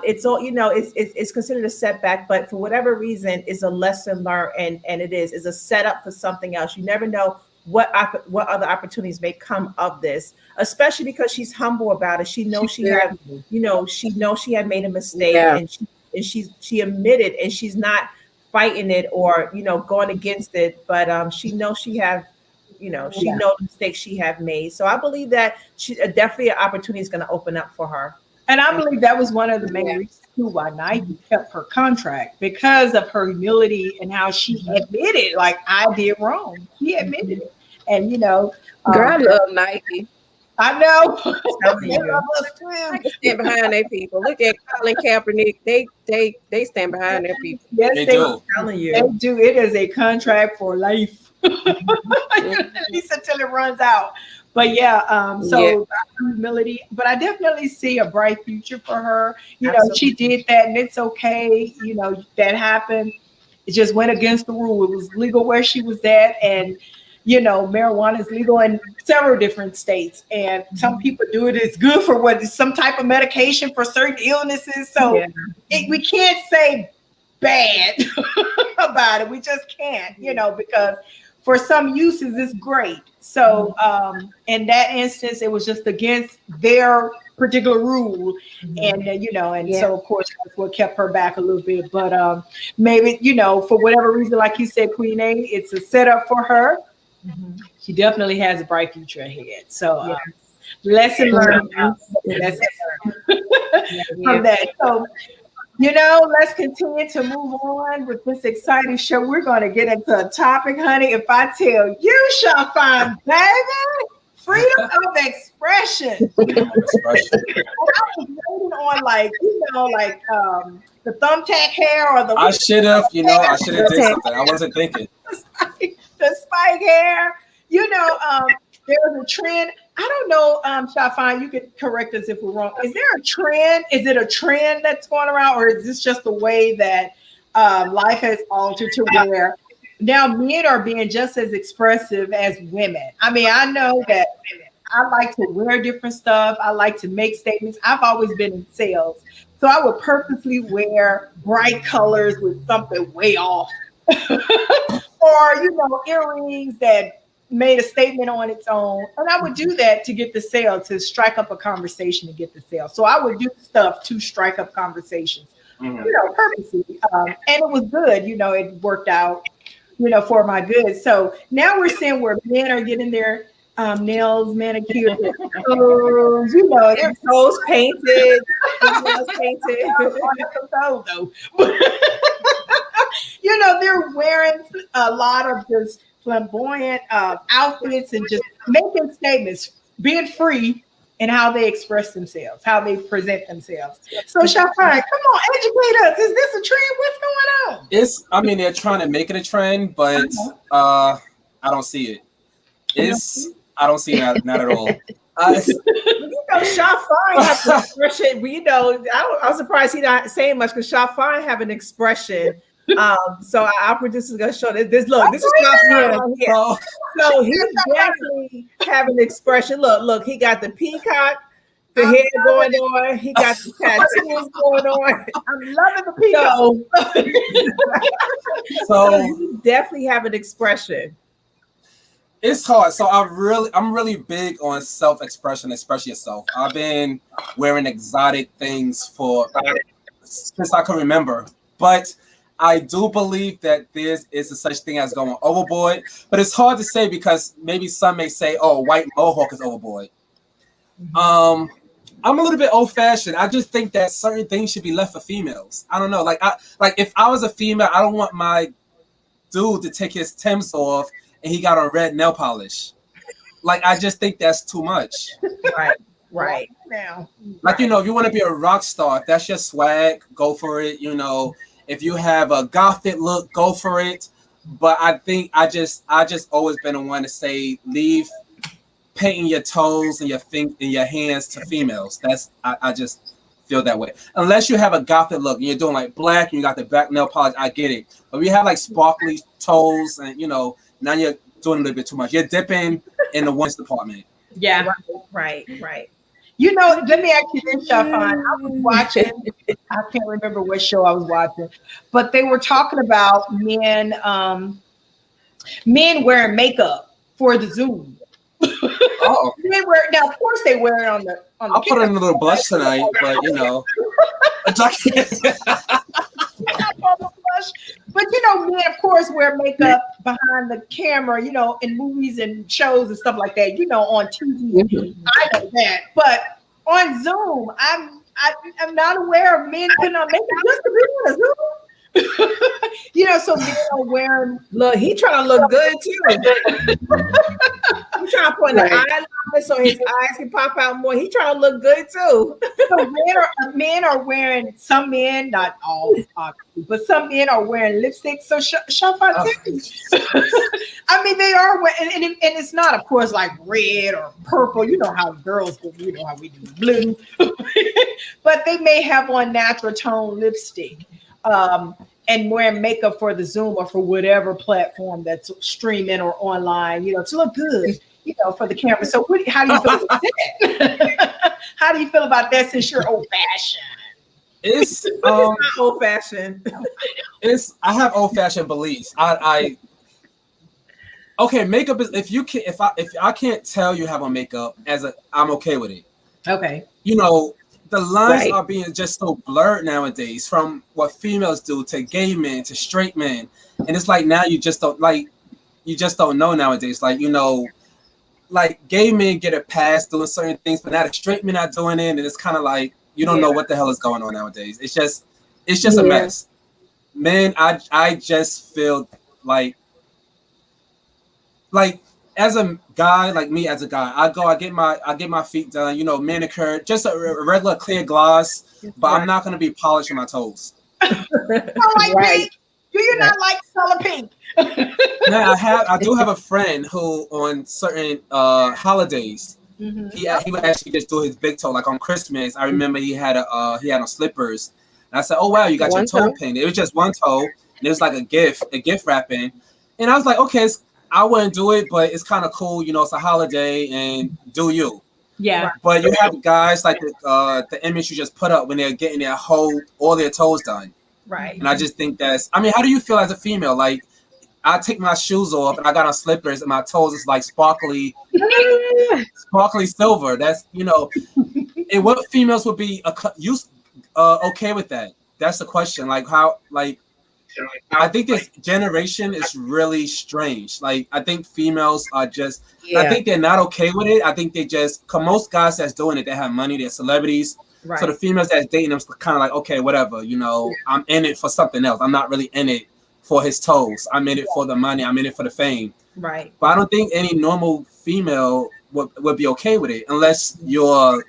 it's all it's considered a setback, but for whatever reason, it's a lesson learned, and it is a setup for something else. You never know what other opportunities may come of this, especially because she's humble about it. She knows she had, she knows she had made a mistake, Yeah. and she admitted, and she's not fighting it or going against it, but she knows she have, she knows the mistakes she have made. So I believe that she definitely an opportunity is going to open up for her. And I believe that was one of the main reasons too why Nike kept her contract, because of her humility and how she admitted, like, I did wrong. She admitted it. And Girl, I love Nike. I know. I can stand behind their people. Look at Colin Kaepernick. They stand behind their people. Yes, They do. I'm telling you. They do. It is a contract for life. At least until it runs out. But humility. But I definitely see a bright future for her. She did that, and it's okay. That happened. It just went against the rule. It was legal where she was at, and marijuana is legal in several different states. And some people do it. It's good for some type of medication for certain illnesses. So we can't say bad about it. We just can't, because for some uses it's great. So in that instance, it was just against their particular rule. And so of course that's what kept her back a little bit. But maybe, for whatever reason, like you said, Queen A, it's a setup for her. She definitely has a bright future ahead. So lesson learned. Lesson learned from that. So let's continue to move on with this exciting show. We're going to get into a topic, honey. If I tell you, Sha'Carri, baby, freedom of expression. I was waiting on the thumbtack hair or the. I should have did something. I wasn't thinking. The spike hair. There was a trend. I don't know, Sha'Carri, you could correct us if we're wrong. Is there a trend? Is it a trend that's going around, or is this just the way that life has altered to where now men are being just as expressive as women? I mean, I know that I like to wear different stuff. I like to make statements. I've always been in sales. So I would purposely wear bright colors with something way off. Or, earrings that made a statement on its own. And I would do that to get the sale, to strike up a conversation to get the sale. So I would do stuff to strike up conversations, purposely. And it was good. It worked out, for my good. So now we're seeing where men are getting their nails manicured, toes, Their toes painted. Nails painted. They're wearing a lot of this flamboyant outfits and just making statements, being free in how they express themselves, how they present themselves. So Sha'Carri, come on, educate us. Is this a trend? What's going on? They're trying to make it a trend, but I don't see it. I don't see it, not at all. Sha'Carri has an expression. I'm surprised he's not saying much, because Sha'Carri have an expression. So our producer's gonna show this. Look, this is Sha'Carri here. So he's definitely having an expression. Look, he got the peacock, the hair going on. He got the tattoos going on. I'm loving the peacock. So he definitely have an expression. It's hard. So I'm really big on self-expression, express yourself. I've been wearing exotic things since I can remember, but I do believe that there is a such thing as going overboard, but it's hard to say because maybe some may say, "Oh, white mohawk is overboard." I'm a little bit old-fashioned. I just think that certain things should be left for females. I don't know. Like if I was a female, I don't want my dude to take his Timbs off and he got on red nail polish. Like I just think that's too much. Right. Now, if you want to be a rock star, if that's your swag, go for it. If you have a gothic look, go for it. But I think I just always been the one to say, leave painting your toes and your hands to females. I just feel that way. Unless you have a gothic look and you're doing like black and you got the black nail polish, I get it. But if you have like sparkly toes and now you're doing a little bit too much. You're dipping in the women's department. Yeah. Right. Let me ask you this, Sha'Carri. I was watching, I can't remember what show I was watching, but they were talking about men wearing makeup for the Zoom. Oh, They wear now, of course, they wear it on the I'll put in a little blush tonight, but you know, But you know, men of course wear makeup behind the camera, you know, in movies and shows and stuff like that. You know, on TV, I know that. But on Zoom, I'm not aware of men putting on makeup just to be on a Zoom. You know, so men are wearing. Look, he trying to look good too. I'm trying to put the eyeliner so his eyes can pop out more. He trying to look good too. So men are wearing, some men, not all, obviously, but some men are wearing lipstick. So I mean, they are wearing, and it's not, of course, like red or purple. You know how girls do. You know how we do blue. But they may have on natural tone lipstick. And wearing makeup for the Zoom or for whatever platform that's streaming or online, you know, to look good, you know, for the camera. So how do you feel about that? How do you feel about that since you're old fashioned? It's not old fashioned. I have old fashioned beliefs. Okay, makeup is if I can't tell you have on makeup I'm okay with it. Okay. You know, the lines are being just so blurred nowadays, from what females do to gay men to straight men, and it's like now you just don't know nowadays. Like, you know, like gay men get a pass doing certain things, but now the straight men are doing it, and it's kind of like you don't know what the hell is going on nowadays. It's just a mess. Man, I just feel like as a guy, like me as a guy, I get my feet done, you know, manicured, just a regular clear gloss, but I'm not gonna be polishing my toes. Pink. Do you not like color pink? Yeah, I do have a friend who on certain holidays, he would actually just do his big toe. Like on Christmas, I remember he had on slippers, and I said, "Oh wow, you got your toe painted." It was just one toe, and it was like a gift wrapping, and I was like, "Okay, I wouldn't do it, but it's kind of cool, you know, it's a holiday and do you." Yeah. But you have guys like the image you just put up when they're getting all their toes done. Right. And I just think how do you feel as a female? Like, I take my shoes off and I got on slippers and my toes is like sparkly silver. That's, you know, and what females would be okay with that? That's the question. Like, how, like, I think this generation is really strange. Like, I think females are just, I think they're not okay with it. I think they just, cause most guys that's doing it, they have money, they're celebrities. Right. So the females that's dating them kind of like, okay, whatever, you know, I'm in it for something else. I'm not really in it for his toes. I'm in it for the money. I'm in it for the fame. Right. But I don't think any normal female would be okay with it unless you're,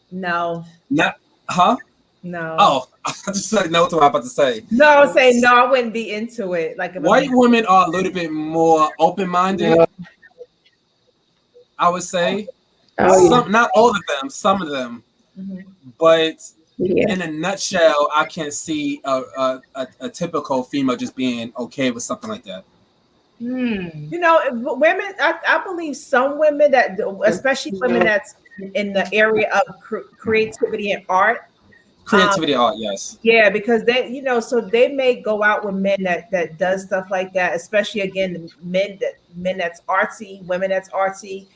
No. Not, huh? No. Oh, I just like know what I'm about to say. No, I would say no. I wouldn't be into it. Like white women are a little bit more open-minded. I would say, not all of them, some of them, but in a nutshell, I can't see a typical female just being okay with something like that. You know, women. I believe some women that, especially women that's in the area of creativity and art. Art, yes. Yeah, because they, you know, so they may go out with men that does stuff like that, especially again, men that's artsy, women that's artsy.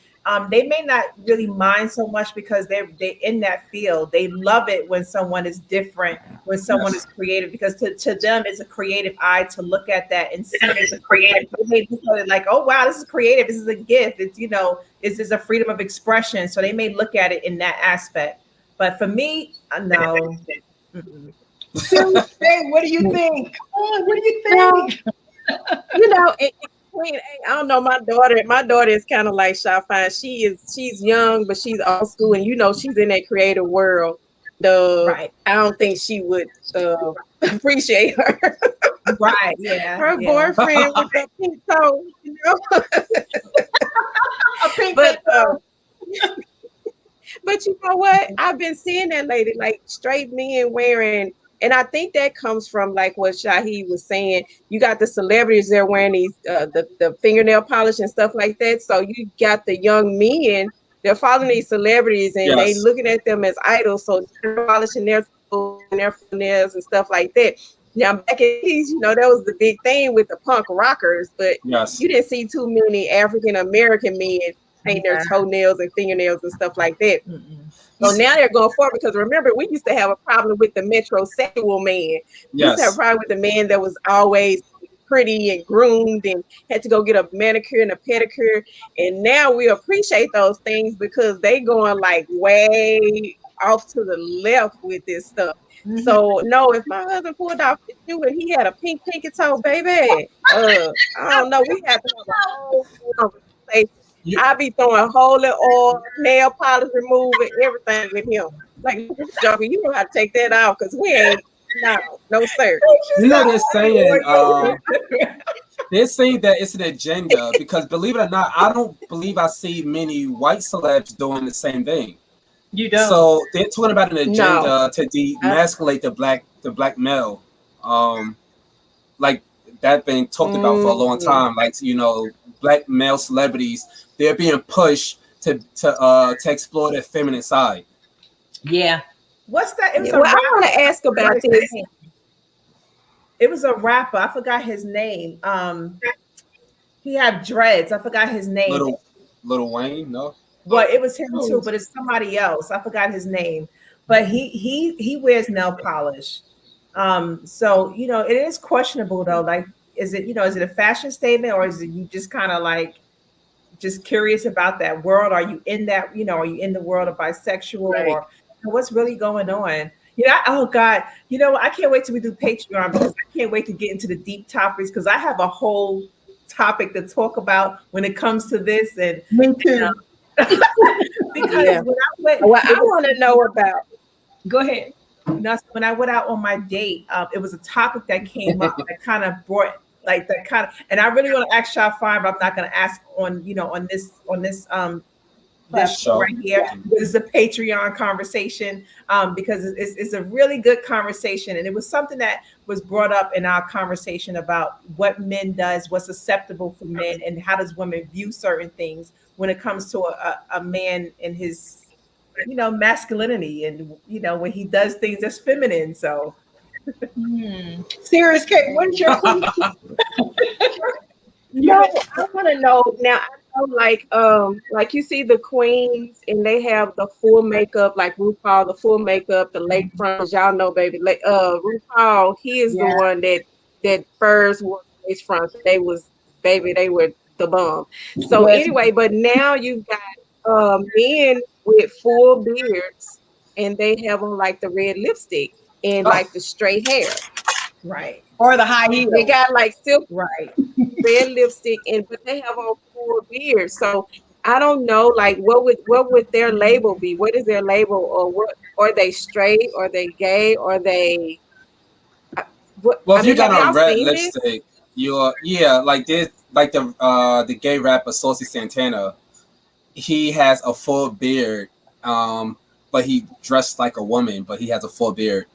They may not really mind so much because they're in that field. They love it when someone is different, when someone is creative, because to them it's a creative eye to look at that and see it as a creative. They look at it like, oh wow, this is creative. This is a gift. It's, you know, this is a freedom of expression. So they may look at it in that aspect. But for me, no. So, hey, what do you think? Come on, what do you think? You know, I don't know. My daughter is kind of like Sha'Carri. She's young, but she's old school, and you know, she's in that creative world. I don't think she would appreciate her. Right? Yeah. Her boyfriend with the pink toe, you know. A pink toe. But you know what? I've been seeing that lately, like straight men wearing, and I think that comes from like what Shahi was saying. You got the celebrities they're wearing these the fingernail polish and stuff like that. So you got the young men, they're following these celebrities and they looking at them as idols. So they're polishing their toes and their fingernails and stuff like that. Now back in the 80s, that was the big thing with the punk rockers, but Yes. you didn't see too many African American men paint their toenails and fingernails and stuff like that. So now they're going forward because remember, we used to have a problem with the metrosexual man. We used to have a Yes. problem with the man that was always pretty and groomed and had to go get a manicure and a pedicure. And now we appreciate those things because they going like way off to the left with this stuff. So no, if my husband pulled off his shoe and he had a pink pinky toe, baby, I don't know. We have to have a whole conversation. You, I be throwing holy oil, nail polish remover, everything with him. Like, Joker, you know how to take that off because we ain't. No, sir. they're saying that it's an agenda because believe it or not, I don't believe I see many white celebs doing the same thing. You don't. So they're talking about an agenda to demasculate the black male. Like that been talked about for a long time. Like black male celebrities, they're being pushed to explore their feminine side. Yeah. What's that? It was I want to ask about this. It was a rapper. I forgot his name. He had dreads. I forgot his name. Little Wayne, no. Well, it was him too, but it's somebody else. I forgot his name. But he wears nail polish. So it is questionable though. Like, is it a fashion statement or is it you just kind of like just curious about that world? Are you in that? Are you in the world of bisexual or what's really going on? Oh God, I can't wait till we do Patreon because I can't wait to get into the deep topics because I have a whole topic to talk about when it comes to this. And me too. Because when I went, I want to know about. Go ahead. When I went out on my date, it was a topic that came up that kind of brought like that kind of, and I really want to ask Sha'Carri, but I'm not going to ask on this show right here. This is a Patreon conversation because it's a really good conversation, and it was something that was brought up in our conversation about what men does, what's acceptable for men, and how does women view certain things when it comes to a man and his masculinity and when he does things that's feminine. So Serious Kate, what is your question? I want to know now. I know, like you see the queens and they have the full makeup, like RuPaul, the full makeup, the lakefront. Y'all know, baby. RuPaul, he is the one that first wore lakefront. They were the bomb. So anyway, but now you've got men with full beards and they have on like the red lipstick and like the straight hair. Right. Or the high heels. They got like silk right red lipstick but they have on full beards. So I don't know, like what would their label be? What is their label, or what? Are they straight? Are they gay? Are they? If you got on red lipstick, like this, like the gay rapper Saucy Santana, he has a full beard, but he dressed like a woman, but he has a full beard.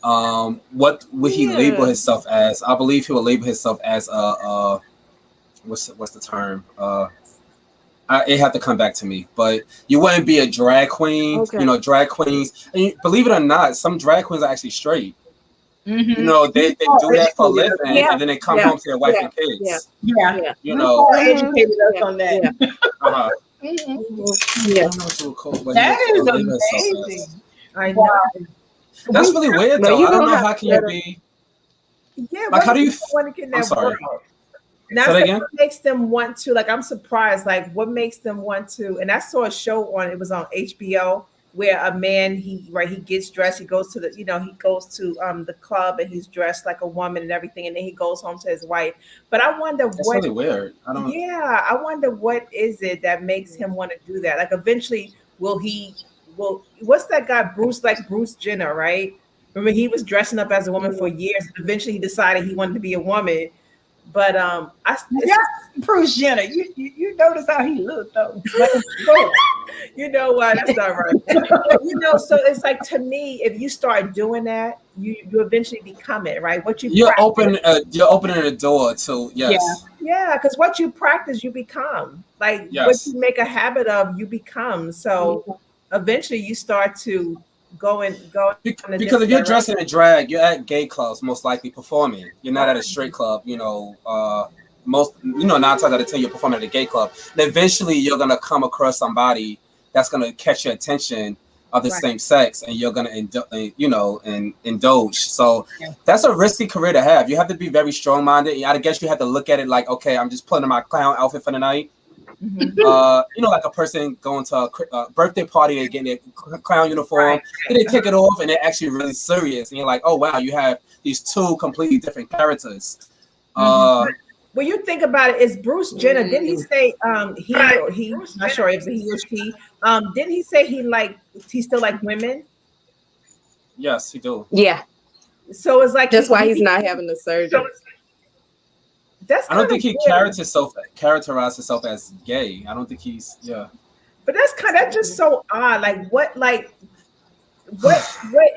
What would he label himself as? I believe he would label himself as what's the term? It had to come back to me, but you wouldn't be a drag queen. Okay. Drag queens, and believe it or not, some drag queens are actually straight. Mm-hmm. They do that for a living, and then they come home to their wife and kids. Educated us on that. That is amazing. I know. That's really weird, though. I don't know how can you be. Yeah, like, how do you? I'm sorry. Now, what makes them want to? Like, I'm surprised. Like, what makes them want to? And I saw a show on. It was on HBO where a man he gets dressed. He goes to the club and he's dressed like a woman and everything, and then he goes home to his wife. But I wonder That's really weird. I don't. Yeah, I wonder what is it that makes him want to do that. Like, eventually, will he? Well, what's that guy Bruce Jenner, right? Remember, he was dressing up as a woman for years, and eventually he decided he wanted to be a woman. But Bruce Jenner, you notice how he looked though. You know what? That's not right. So it's like, to me, if you start doing that, you eventually become it, right? You're opening the door to Yeah, because what you practice, you become. Like what you make a habit of, you become. So eventually you start to going in a Because if different you're direction. dressing in drag, you're at gay clubs most likely performing. You're not at a straight club. Most 9 times out of 10 you're performing at a gay club. And eventually you're gonna come across somebody that's gonna catch your attention of the Right. same sex, and you're gonna indulge. So that's a risky career to have. You have to be very strong minded. I guess you have to look at it like, okay, I'm just putting on my clown outfit for the night. Like a person going to a birthday party and getting a clown uniform, then they take it off and they're actually really serious, and you're like, oh wow, you have these two completely different characters. When you think about it, it's Bruce Jenner. Didn't he say he not sure if it's he or she? Didn't he say he still like women? Yes, he do. Yeah, So it's like that's why he's not having the surgery. That's I don't think he weird. characterized himself as gay. I don't think he's But that's just so odd. What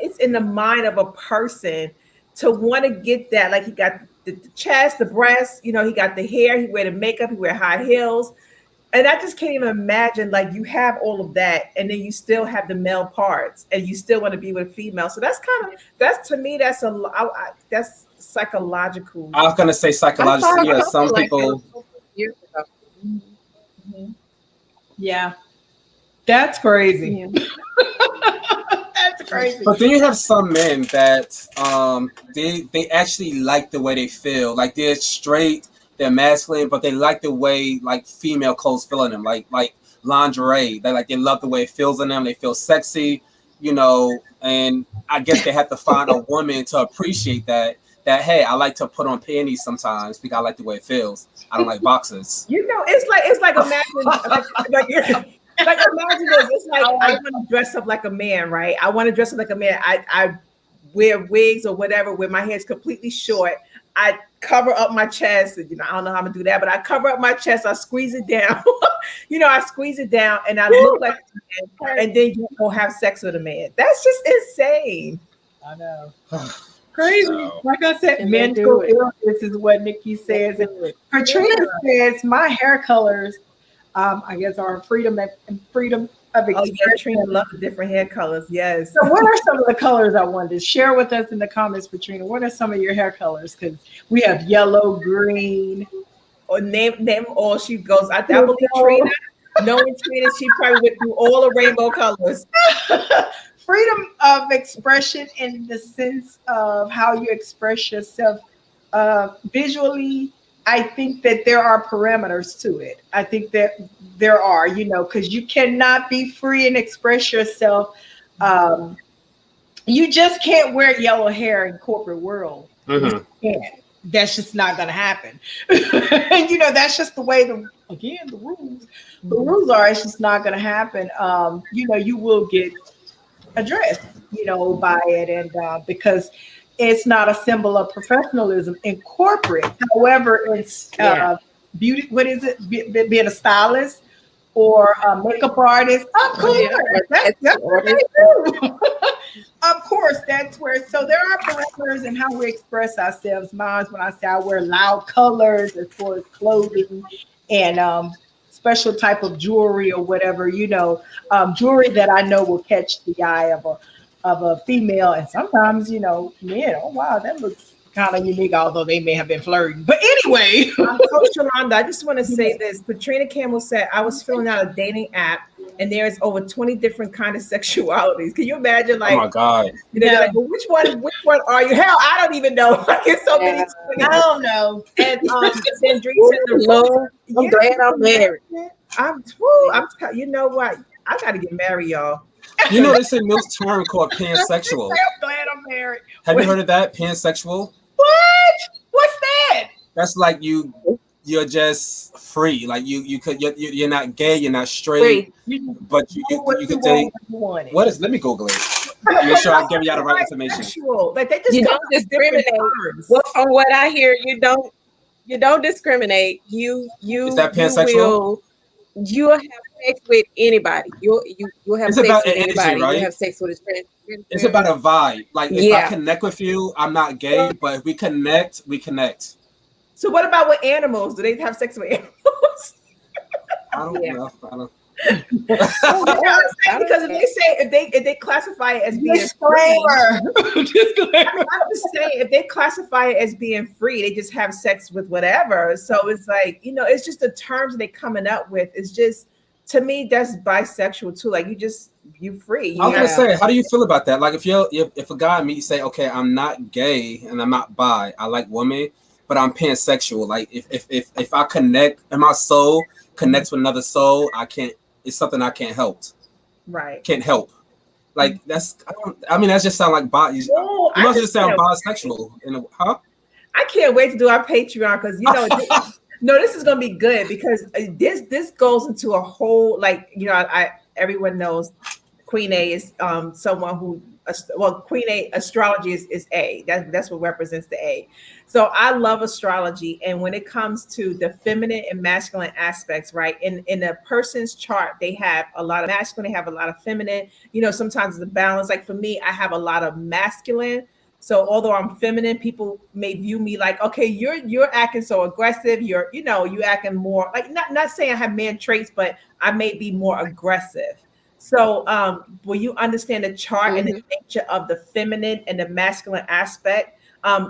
is in the mind of a person to want to get that? Like he got the chest, the breast, he got the hair, he wear the makeup, he wear high heels. And I just can't even imagine, like, you have all of that and then you still have the male parts and you still want to be with a female. So that's to me, that's psychological. I was gonna say psychological. Yeah, some people. Yeah, that's crazy. Yeah. That's crazy. But then you have some men that they actually like the way they feel. Like they're straight, they're masculine, but they like the way like female clothes feel in them, like lingerie. They love the way it feels in them. They feel sexy, and I guess they have to find a woman to appreciate that hey, I like to put on panties sometimes because I like the way it feels. I don't like boxers. It's like imagine like imagine this. It's like I want to dress up like a man, right? I want to dress up like a man. I wear wigs or whatever where my hair's completely short. I cover up my chest. I don't know how I'm gonna do that, but I cover up my chest. I squeeze it down. I squeeze it down, and I look like a man. And then you go have sex with a man. That's just insane. I know. Crazy. Like I said, And mental illness is what Nikki says. And Katrina says my hair colors, I guess, are freedom of expression. Oh yeah, Trina loves the different hair colors. Yes. So what are some of the colors I wanted to share with us in the comments, Katrina? What are some of your hair colors? Because we have yellow, green. Or name all she goes. I believe Trina, knowing Trina, she probably went through all the rainbow colors. Freedom of expression in the sense of how you express yourself visually. I think that there are parameters to it. I think that there are, because you cannot be free and express yourself. You just can't wear yellow hair in corporate world. Mm-hmm. You can't. That's just not going to happen. And, that's just the way the rules are. It's just not going to happen. You will get addressed, by it. And because it's not a symbol of professionalism in corporate. However, it's beauty. What is it? Being a stylist or a makeup artist. Of course. That's what they do. Of course, that's where. So there are parameters in how we express ourselves. Mine, when I say I wear loud colors as far as clothing and special type of jewelry or whatever, jewelry that I know will catch the eye of a female. And sometimes, men, oh wow, that looks kind of unique, although they may have been flirting. But anyway. Coach Yolanda, I just want to say this. Katrina Campbell said, I was filling out a dating app and there's over 20 different kinds of sexualities. Can you imagine? Like, oh my God. Like, well, which one are you? Hell, I don't even know. It's so many. I don't know. And then Dream said, I'm glad I'm married. You know what? I got to get married, y'all. There's a new term called pansexual. I'm glad I'm married. Have you heard of that? Pansexual? What? What's that? That's like you're just free. Like you're not gay, you're not straight, but you could date. What is? Let me Google it. Make sure I give you all the right information. Like they just don't discriminate. Well, from what I hear, you don't discriminate. You is that pansexual? You'll have sex with anybody. You'll have sex with anybody. Right? You have sex with a friend. It's about a vibe. Like if I connect with you, I'm not gay, but if we connect, we connect. So what about with animals? Do they have sex with animals? I don't know. Oh, You know what I'm saying? I Because don't if they classify it as being free, Disclaimer. Disclaimer. I'm just saying, if they classify it as being free, they just have sex with whatever. So it's like, it's just the terms they're coming up with. It's just, to me, that's bisexual too. Like you free. I was You gonna have, say, how do you feel about that? Like, if a guy and me say, okay, I'm not gay and I'm not bi, I like women, but I'm pansexual. Like, if I connect and my soul connects with another soul, I can't. It's something I can't help. right. Can't help. Like I mean, that just sound like bi. Oh, You must just sound bisexual. Huh? I can't wait to do our Patreon because no, this is gonna be good because this goes into a whole I everyone knows Queen A is someone who Queen A astrology is A. That's what represents the A. So I love astrology, and when it comes to the feminine and masculine aspects, right? In a person's chart, they have a lot of masculine, they have a lot of feminine. Sometimes the balance. Like for me, I have a lot of masculine. So although I'm feminine, people may view me like, okay, you're acting so aggressive. You acting more like not saying I have man traits, but I may be more aggressive. So when you understand the chart and the nature of the feminine and the masculine aspect,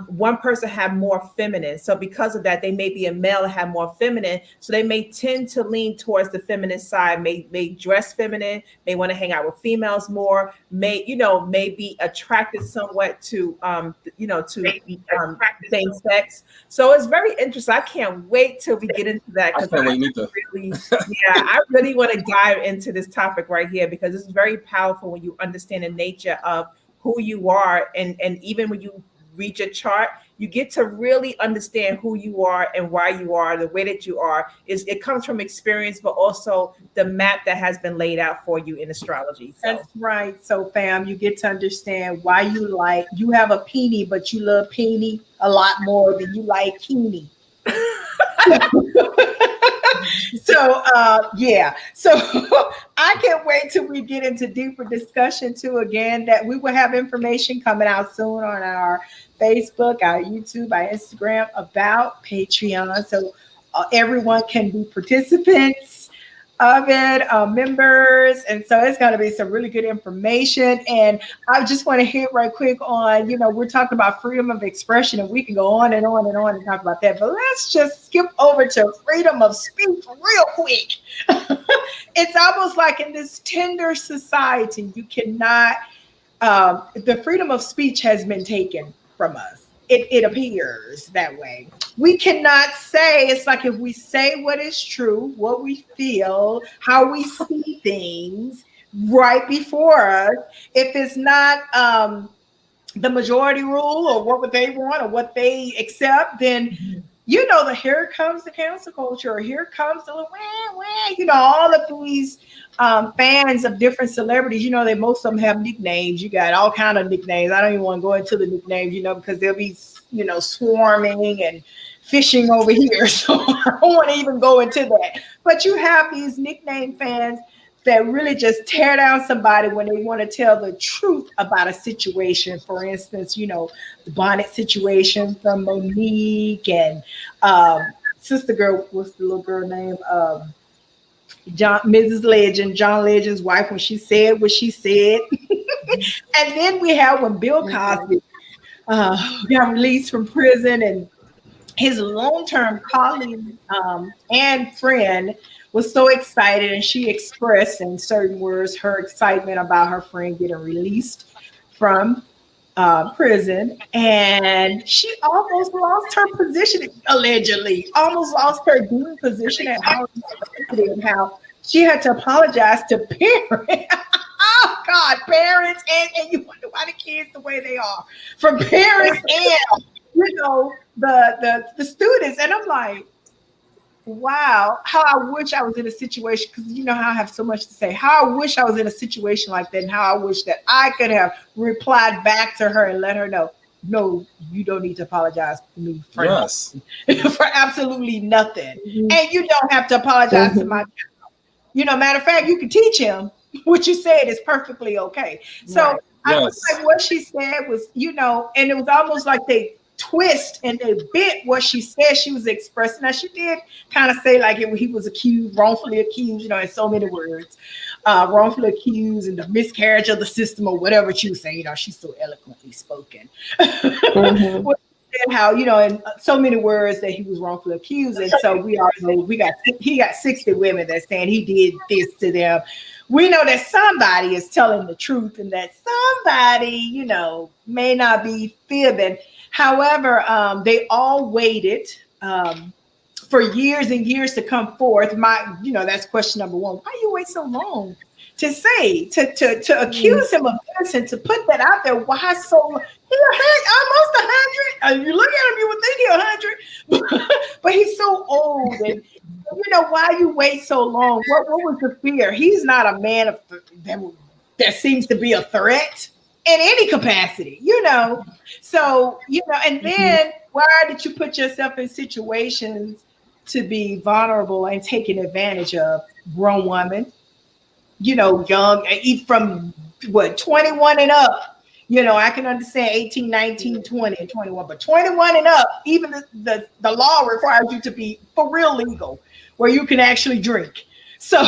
one person have more feminine. So because of that, they may be a male and have more feminine. So they may tend to lean towards the feminine side, may dress feminine, may want to hang out with females more, may be attracted somewhat to same sex. So it's very interesting. I can't wait till we get into that I because can't wait neither. I really want to dive into this topic right here because it's very powerful when you understand the nature of who you are, and even when you read your chart, you get to really understand who you are and why you are the way that you are. It comes from experience, but also the map that has been laid out for you in astrology. So That's right. So, fam, you get to understand why you have a peenie, but you love peenie a lot more than you like keenie. So I can't wait till we get into deeper discussion too. Again, that we will have information coming out soon on our Facebook, our YouTube, our Instagram about Patreon, so everyone can be participants of it, members, and so it's going to be some really good information. And I just want to hit right quick on, we're talking about freedom of expression, and we can go on and on and on and talk about that, but let's just skip over to freedom of speech real quick. It's almost like in this tender society, you cannot, the freedom of speech has been taken from us. It appears that way. We cannot say, it's like if we say what is true, what we feel, how we see things right before us, if it's not the majority rule or what they want or what they accept, then here comes the cancel culture, or here comes the all of these fans of different celebrities. They most of them have nicknames. You got all kind of nicknames. I don't even want to go into the nicknames, because they'll be swarming and fishing over here. So I don't want to even go into that. But you have these nickname fans that really just tear down somebody when they want to tell the truth about a situation. For instance, the bonnet situation from Monique and sister girl, what's the little girl name? Mrs. Legend, John Legend's wife, when she said what she said. And then we have when Bill Cosby got released from prison, and his long-term colleague and friend was so excited, and she expressed in certain words her excitement about her friend getting released from prison, and she almost lost her position, allegedly, almost lost her dean position at Howard University, and how she had to apologize to parents. Oh God, parents, and you wonder why the kids the way they are, from parents and the students. And I'm like, wow, how I wish I was in a situation, because how I have so much to say, how I wish I was in a situation like that, and how I wish that I could have replied back to her and let her know, no, you don't need to apologize to me for, for absolutely nothing. And you don't have to apologize to my child. Matter of fact, you can teach him what you said is perfectly okay. So I was like, what she said was, and it was almost like they twist and they bit what she said she was expressing. Now she did kind of say like he was accused, wrongfully accused, you know, in so many words, wrongfully accused and the miscarriage of the system or whatever she was saying. You know, she's so eloquently spoken. Mhm. How, you know, in so many words that he was wrongfully accused, and so we all know he got 60 women that saying he did this to them. We know that somebody is telling the truth and that somebody, you know, may not be fibbing. However, they all waited for years and years to come forth. You know, that's question number one. Why you wait so long to say, to accuse him of innocent, to put that out there? Why so long? He almost 100. You look at him, you would think he's 100, but he's so old. And you know, why you wait so long? What was the fear? He's not a man of that seems to be a threat in any capacity, you know. So, you know, and then why did you put yourself in situations to be vulnerable and taken advantage of? Grown woman, you know, young, eat from what, 21 and up. You know, I can understand 18, 19, 20, and 21, but 21 and up, even the law requires you to be for real legal, where you can actually drink. So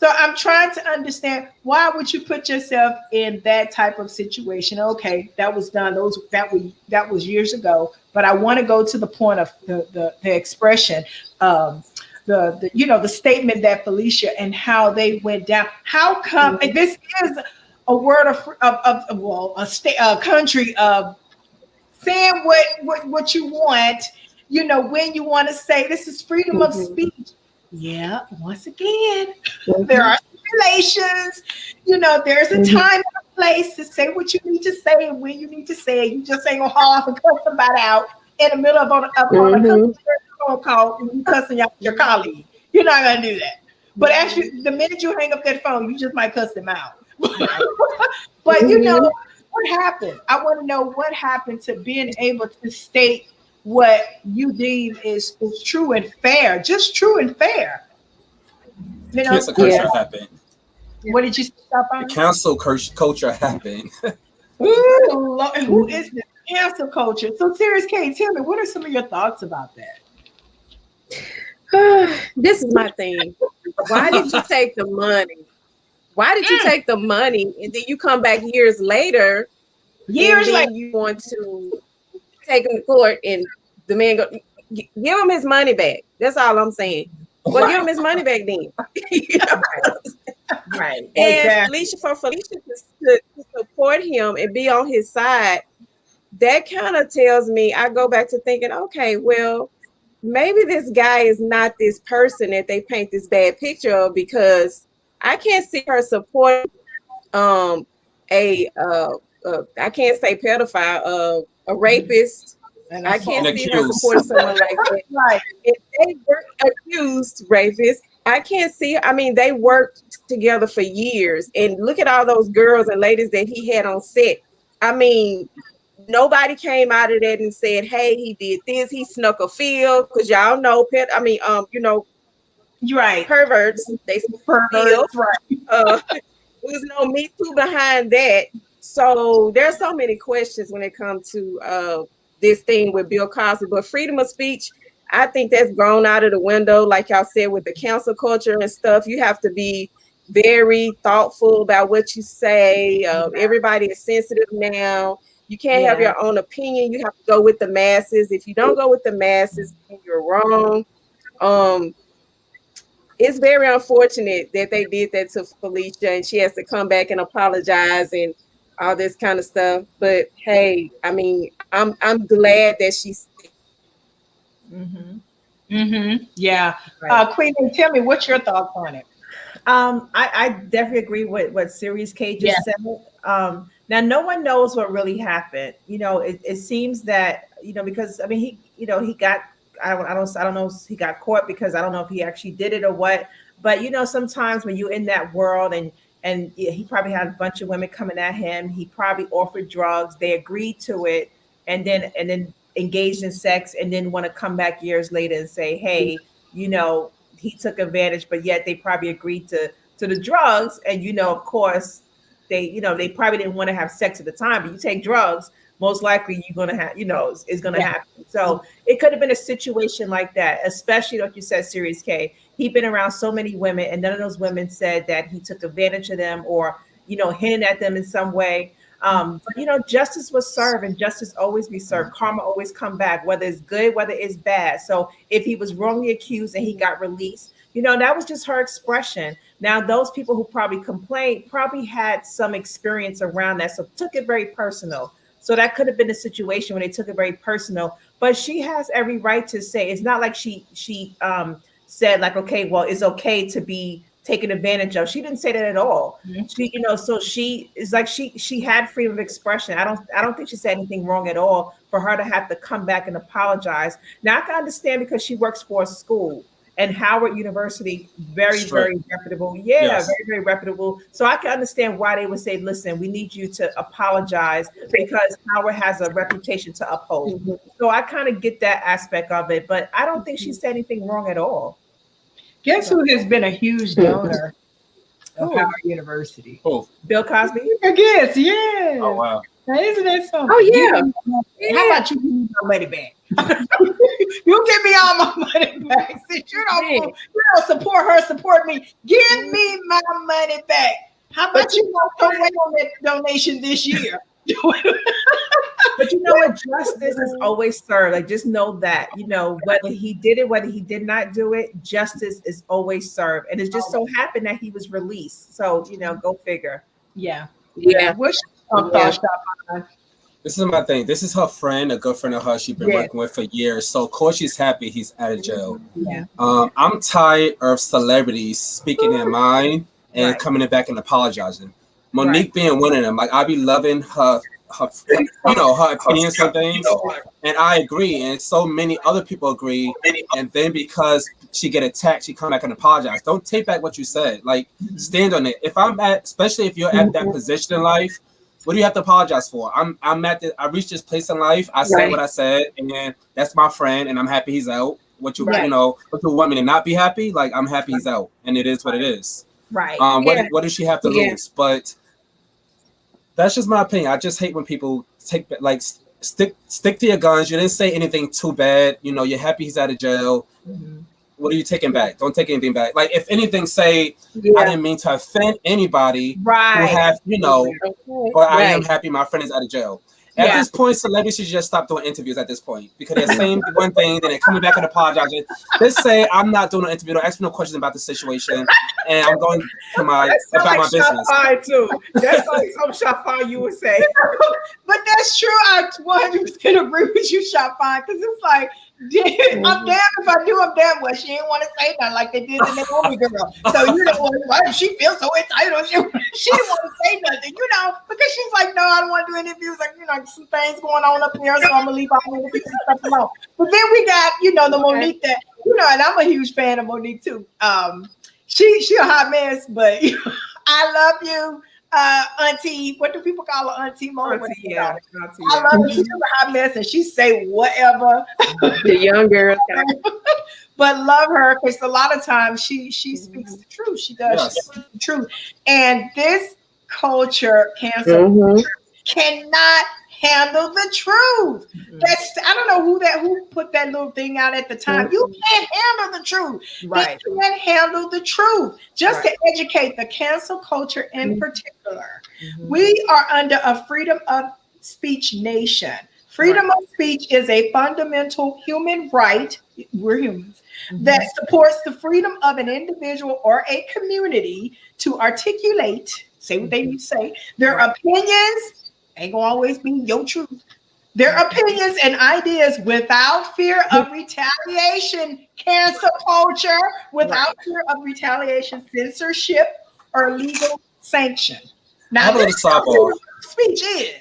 I'm trying to understand, why would you put yourself in that type of situation? Okay, that was done. That was years ago. But I want to go to the point of the expression, the you know, the statement that Felicia and how they went down. How come this is a word a country of saying what you want, you know, when you want to say. This is freedom of speech. Yeah, once again, there are stipulations. You know, there's a time and a place to say what you need to say and when you need to say it. You just ain't gonna haul off and cut somebody out in the middle of on a phone call when you cussing out your colleague. You're not gonna do that. But actually, the minute you hang up that phone, you just might cuss them out. But you know, what happened? I want to know what happened to being able to state what you deem is true and fair, just true and fair. You know, Cancel culture happened. what did you stop The on? cancel culture happened. Ooh, Lord, who is this cancel culture? So, Serious K, tell me, what are some of your thoughts about that? This is my thing. Why did you take the money? Why did you take the money and then you come back years later Years and later, then you want to take him to court and the man go give him his money back? That's all I'm saying. Well, give him his money back then. You know? Right. And exactly. Felicia to support him and be on his side, that kind of tells me, I go back to thinking, okay, well, maybe this guy is not this person that they paint this bad picture of, because I can't see her support a I can't say pedophile, a rapist. And I assault. can't An see her accused. supporting someone like that. Right. If they were accused rapists, I can't see. I mean, they worked together for years, and look at all those girls and ladies that he had on set. I mean, nobody came out of that and said, "Hey, he did this. He snuck a field." Because y'all know, you know, You're right. perverts, they feel. Perverts, right. There was no Me Too behind that. So there's so many questions when it comes to this thing with Bill Cosby. But freedom of speech, I think that's grown out of the window. Like y'all said, with the cancel culture and stuff, you have to be very thoughtful about what you say. Everybody is sensitive now. You can't have your own opinion. You have to go with the masses. If you don't go with the masses, then you're wrong. It's very unfortunate that they did that to Felicia and she has to come back and apologize and all this kind of stuff. But hey, I mean, I'm glad that she's Yeah. Right. Queen, tell me, what's your thoughts on it? I definitely agree with what Series K just said. Now, no one knows what really happened. You know, it seems that, you know, because I mean, he got, I don't know if he got caught, because I don't know if he actually did it or what. But you know, sometimes when you're in that world and yeah, he probably had a bunch of women coming at him. He probably offered drugs. They agreed to it, and then engaged in sex, and then want to come back years later and say, hey, you know, he took advantage, but yet they probably agreed to the drugs. And you know, of course, they, you know, they probably didn't want to have sex at the time, but you take drugs. most likely you're gonna have, it's gonna happen. So it could have been a situation like that, especially like you said, Sirius K. He'd been around so many women, and none of those women said that he took advantage of them or hinted at them in some way. But justice was served, and justice always be served. Karma always come back, whether it's good, whether it's bad. So if he was wrongly accused and he got released, that was just her expression. Now, those people who probably complained probably had some experience around that, so took it very personal. So that could have been a situation when they took it very personal. But she has every right to say, it's not like she said like, okay, well, it's okay to be taken advantage of. She didn't say that at all. She, so she is like, she had freedom of expression. I don't think she said anything wrong at all for her to have to come back and apologize. Now I can understand because she works for a school, and Howard University, very, very reputable. Yeah, yes. Very, very reputable. So I can understand why they would say, listen, we need you to apologize because Howard has a reputation to uphold. So I kind of get that aspect of it, but I don't think she said anything wrong at all. Guess who has been a huge donor of Howard University? Oh, Bill Cosby? I guess, yeah. Oh, wow. Now, isn't that something? Oh, yeah. How about you give me my money back? You give me all my money back. Since you don't support her, support me. Give me my money back. How about you go away on that donation this year? But you know what? Justice is always served. Like, just know that, whether he did it, whether he did not do it, justice is always served. And it just so happened that he was released. So, go figure. Yeah. What's your thoughts? This is my thing. This is her friend, a good friend of hers she's been working with for years. So, of course, she's happy he's out of jail. Yeah. I'm tired of celebrities speaking their mind and coming back and apologizing. Monique being one of them. Like, I be loving her her opinions on things, and I agree, and so many other people agree. And then because she get attacked, she come back and apologize. Don't take back what you said. Like, stand on it. If I'm especially if you're at that position in life, what do you have to apologize for? I reached this place in life. I said what I said, and that's my friend, and I'm happy he's out. What you what you want me to not be happy? Like, I'm happy he's out, and it is what it is. Right. What does she have to lose? But that's just my opinion. I just hate when people stick to your guns. You didn't say anything too bad. You're happy he's out of jail. What are you taking back? Don't take anything back. Like, if anything, say I didn't mean to offend anybody who have or I am happy my friend is out of jail. At this point, celebrities should just stop doing interviews at this point, because they're saying one thing, then they're coming back and apologizing. Just say, I'm not doing an interview. Don't ask me no questions about the situation, and I'm going to my business. Too. That's like some Sha'Carri you would say. But that's true. I 100% agree with you, Sha'Carri, because it's like, I'm damned if I do, I'm damned well. She didn't want to say nothing like they did to Naomi girl. So why she feels so entitled? She didn't want to say nothing, because she's like, no, I don't want to do interviews. Like, some things going on up here, so I'm gonna leave all interviews and stuff alone. But then we got, the Monique that, and I'm a huge fan of Monique too. She a hot mess, but I love you. Auntie, what do people call her? Auntie Mo? I love her. She's a hot mess, and she say whatever. The young girl, but love her, because a lot of times she speaks the truth. She does. She speaks the truth, and this culture cannot handle the truth. I don't know who put that little thing out at the time. You can't handle the truth. Right. They can't handle the truth. Just to educate the cancel culture in particular. We are under a freedom of speech nation. Freedom of speech is a fundamental human right. We're humans. That supports the freedom of an individual or a community to articulate, say what they need to say, their opinions. Ain't gonna always be your truth. Their opinions and ideas without fear of retaliation, cancel culture, without fear of retaliation, censorship, or legal sanction. Now, this is what speech is.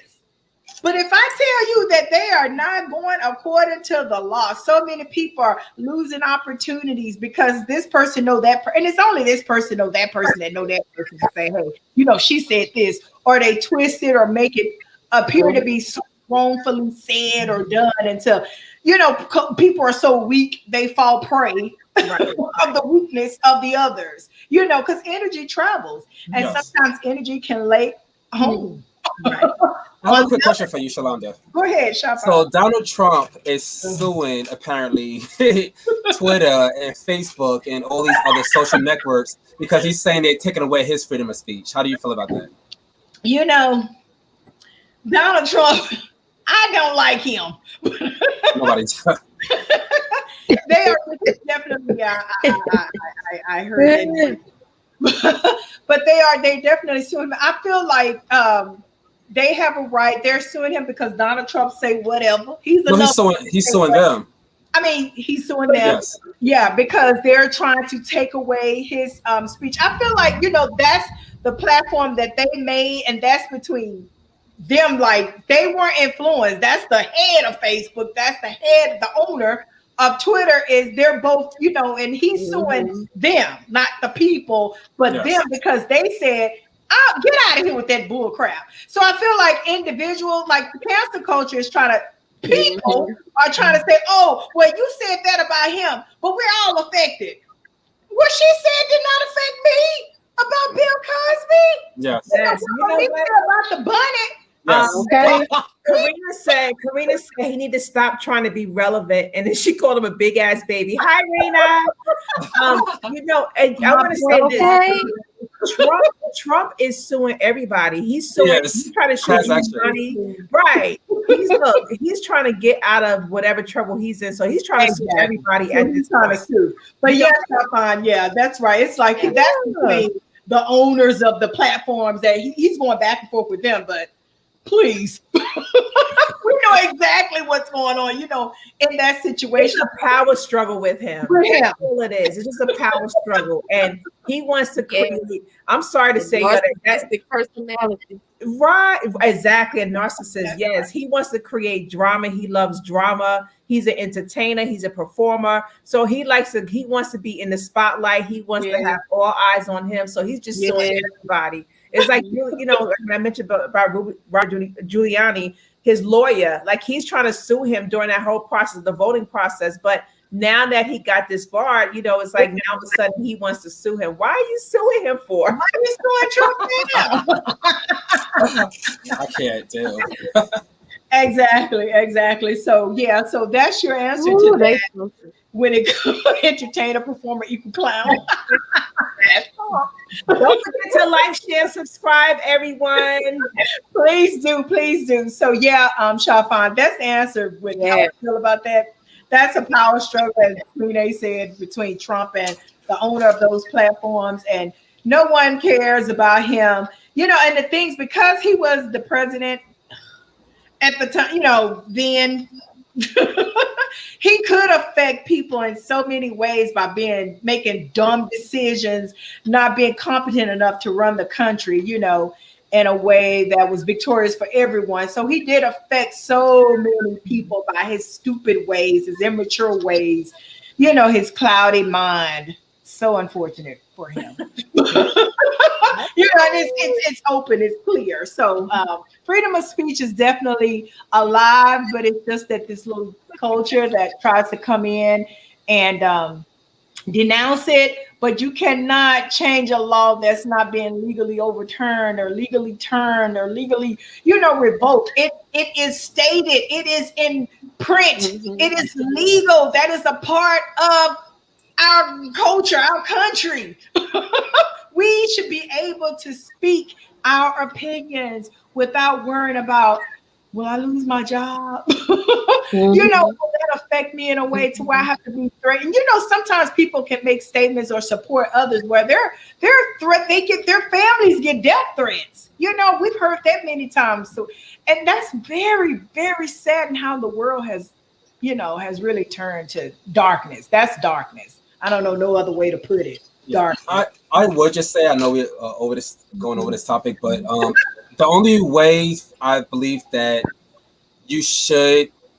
But if I tell you that they are not going according to the law, so many people are losing opportunities because this person know that, and it's only this person know that person that know that person to say, hey, she said this, or they twist it or make it appear to be so wrongfully said or done until, people are so weak they fall prey of the weakness of the others, because energy travels, and sometimes energy can lay home. Right. I have a quick question for you, Shalonda. Go ahead, Shop. So Donald Trump is suing apparently Twitter and Facebook and all these other social networks because he's saying they're taking away his freedom of speech. How do you feel about that? You know, Donald Trump, I don't like him. Nobody's. They are definitely. I heard it, but they definitely suing him. I feel like they have a right. They're suing him because Donald Trump say whatever. He's suing them. I mean, he's suing them. Yes. Yeah, because they're trying to take away his speech. I feel like, that's the platform that they made, and that's between them. Like, they weren't influenced. That's the head of Facebook. That's the owner of Twitter. They're both, and he's suing them, not the people, but them, because they said, "Oh, get out of here with that bull crap." So I feel like the cancel culture is trying to. People are trying to say, "Oh, well, you said that about him, but we're all affected." What she said did not affect me about Bill Cosby. Yes. Yes. About the bunny. Yes. Okay. Karina said he need to stop trying to be relevant, and then she called him a big ass baby. Hi, Rena. And I want to say this. Trump is suing everybody. He's suing. Yes. He's trying to shoot money. Right. He's trying to get out of whatever trouble he's in. So he's trying to sue everybody at this time. But yeah, that's right. It's like that's between the owners of the platforms that he's going back and forth with them, but. Please, we know exactly what's going on, in that situation. It's a power struggle with him. That's all it is. It's just a power struggle. And he wants to create, I'm sorry to say that's the personality. Right, exactly. A narcissist. Yes, he wants to create drama. He loves drama. He's an entertainer. He's a performer. So he wants to be in the spotlight. He wants to have all eyes on him. So he's just suing everybody. It's like, like I mentioned about Robert Giuliani, his lawyer, like he's trying to sue him during that whole process, the voting process. But now that he got this bar, it's like now all of a sudden he wants to sue him. Why are you suing him for? Why are you suing Trump now? I can't tell. Exactly. So that's your answer to that. When it comes to entertainer, performer, equal clown. Don't forget to like, share, subscribe, everyone. Please do. So Shafan, that's the answer. How I feel about that. That's a power struggle, as Renee said, between Trump and the owner of those platforms, and no one cares about him. And the things, because he was the president at the time, then he could affect people in so many ways by making dumb decisions, not being competent enough to run the country, in a way that was victorious for everyone. So he did affect so many people by his stupid ways, his immature ways, his cloudy mind. So unfortunate for him. It's open, it's clear. So freedom of speech is definitely alive, but it's just that this little culture that tries to come in and denounce it, but you cannot change a law that's not being legally overturned or legally turned or legally, revoked. It is stated, it is in print, it is legal. That is a part of our culture, our country. We should be able to speak our opinions without worrying about, will I lose my job? Will that affect me in a way to where I have to be threatened? Sometimes people can make statements or support others where their families get death threats. We've heard that many times. So, and that's very, very sad in how the world has really turned to darkness. That's darkness. I don't know no other way to put it. Dark. I would just say, I know we're going over this topic, but the only way I believe that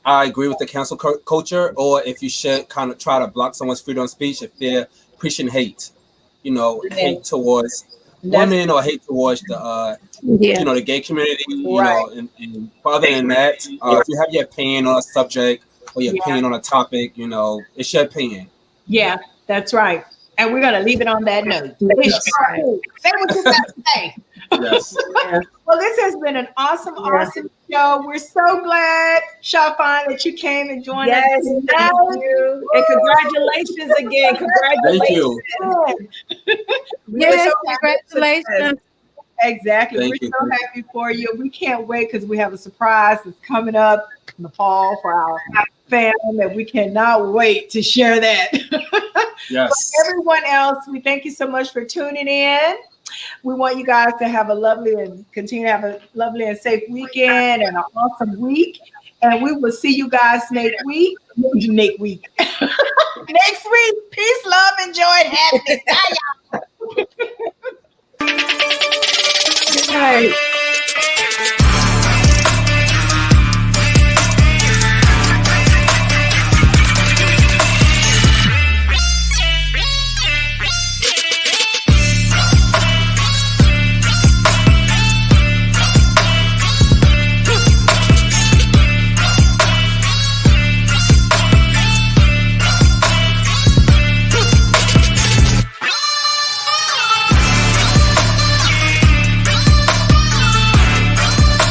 I agree with the cancel culture, or if you should kind of try to block someone's freedom of speech if they're preaching hate, hate towards women or hate towards the the gay community, and other than that, if you have your opinion on a subject or your opinion on a topic, it's your opinion. Yeah, that's right. And we're going to leave it on that note. Say what you got to say. Yes. Yeah. Well, this has been an awesome show. We're so glad, Sha'Carri, that you came and joined us Yes, tonight. thank you. And congratulations again. Thank Congratulations. you. We were Yes, so happy with success. congratulations. Exactly. Thank We're you. so happy for you. We can't wait because we have a surprise that's coming up in the fall for our family, and we cannot wait to share that. Yes. Everyone else, we thank you so much for tuning in. We want you guys to have a lovely and continue to have a lovely and safe weekend and an awesome week. And we will see you guys next week. Next week. Next week. Peace, love, and joy and happiness. Bye, y'all. Good night.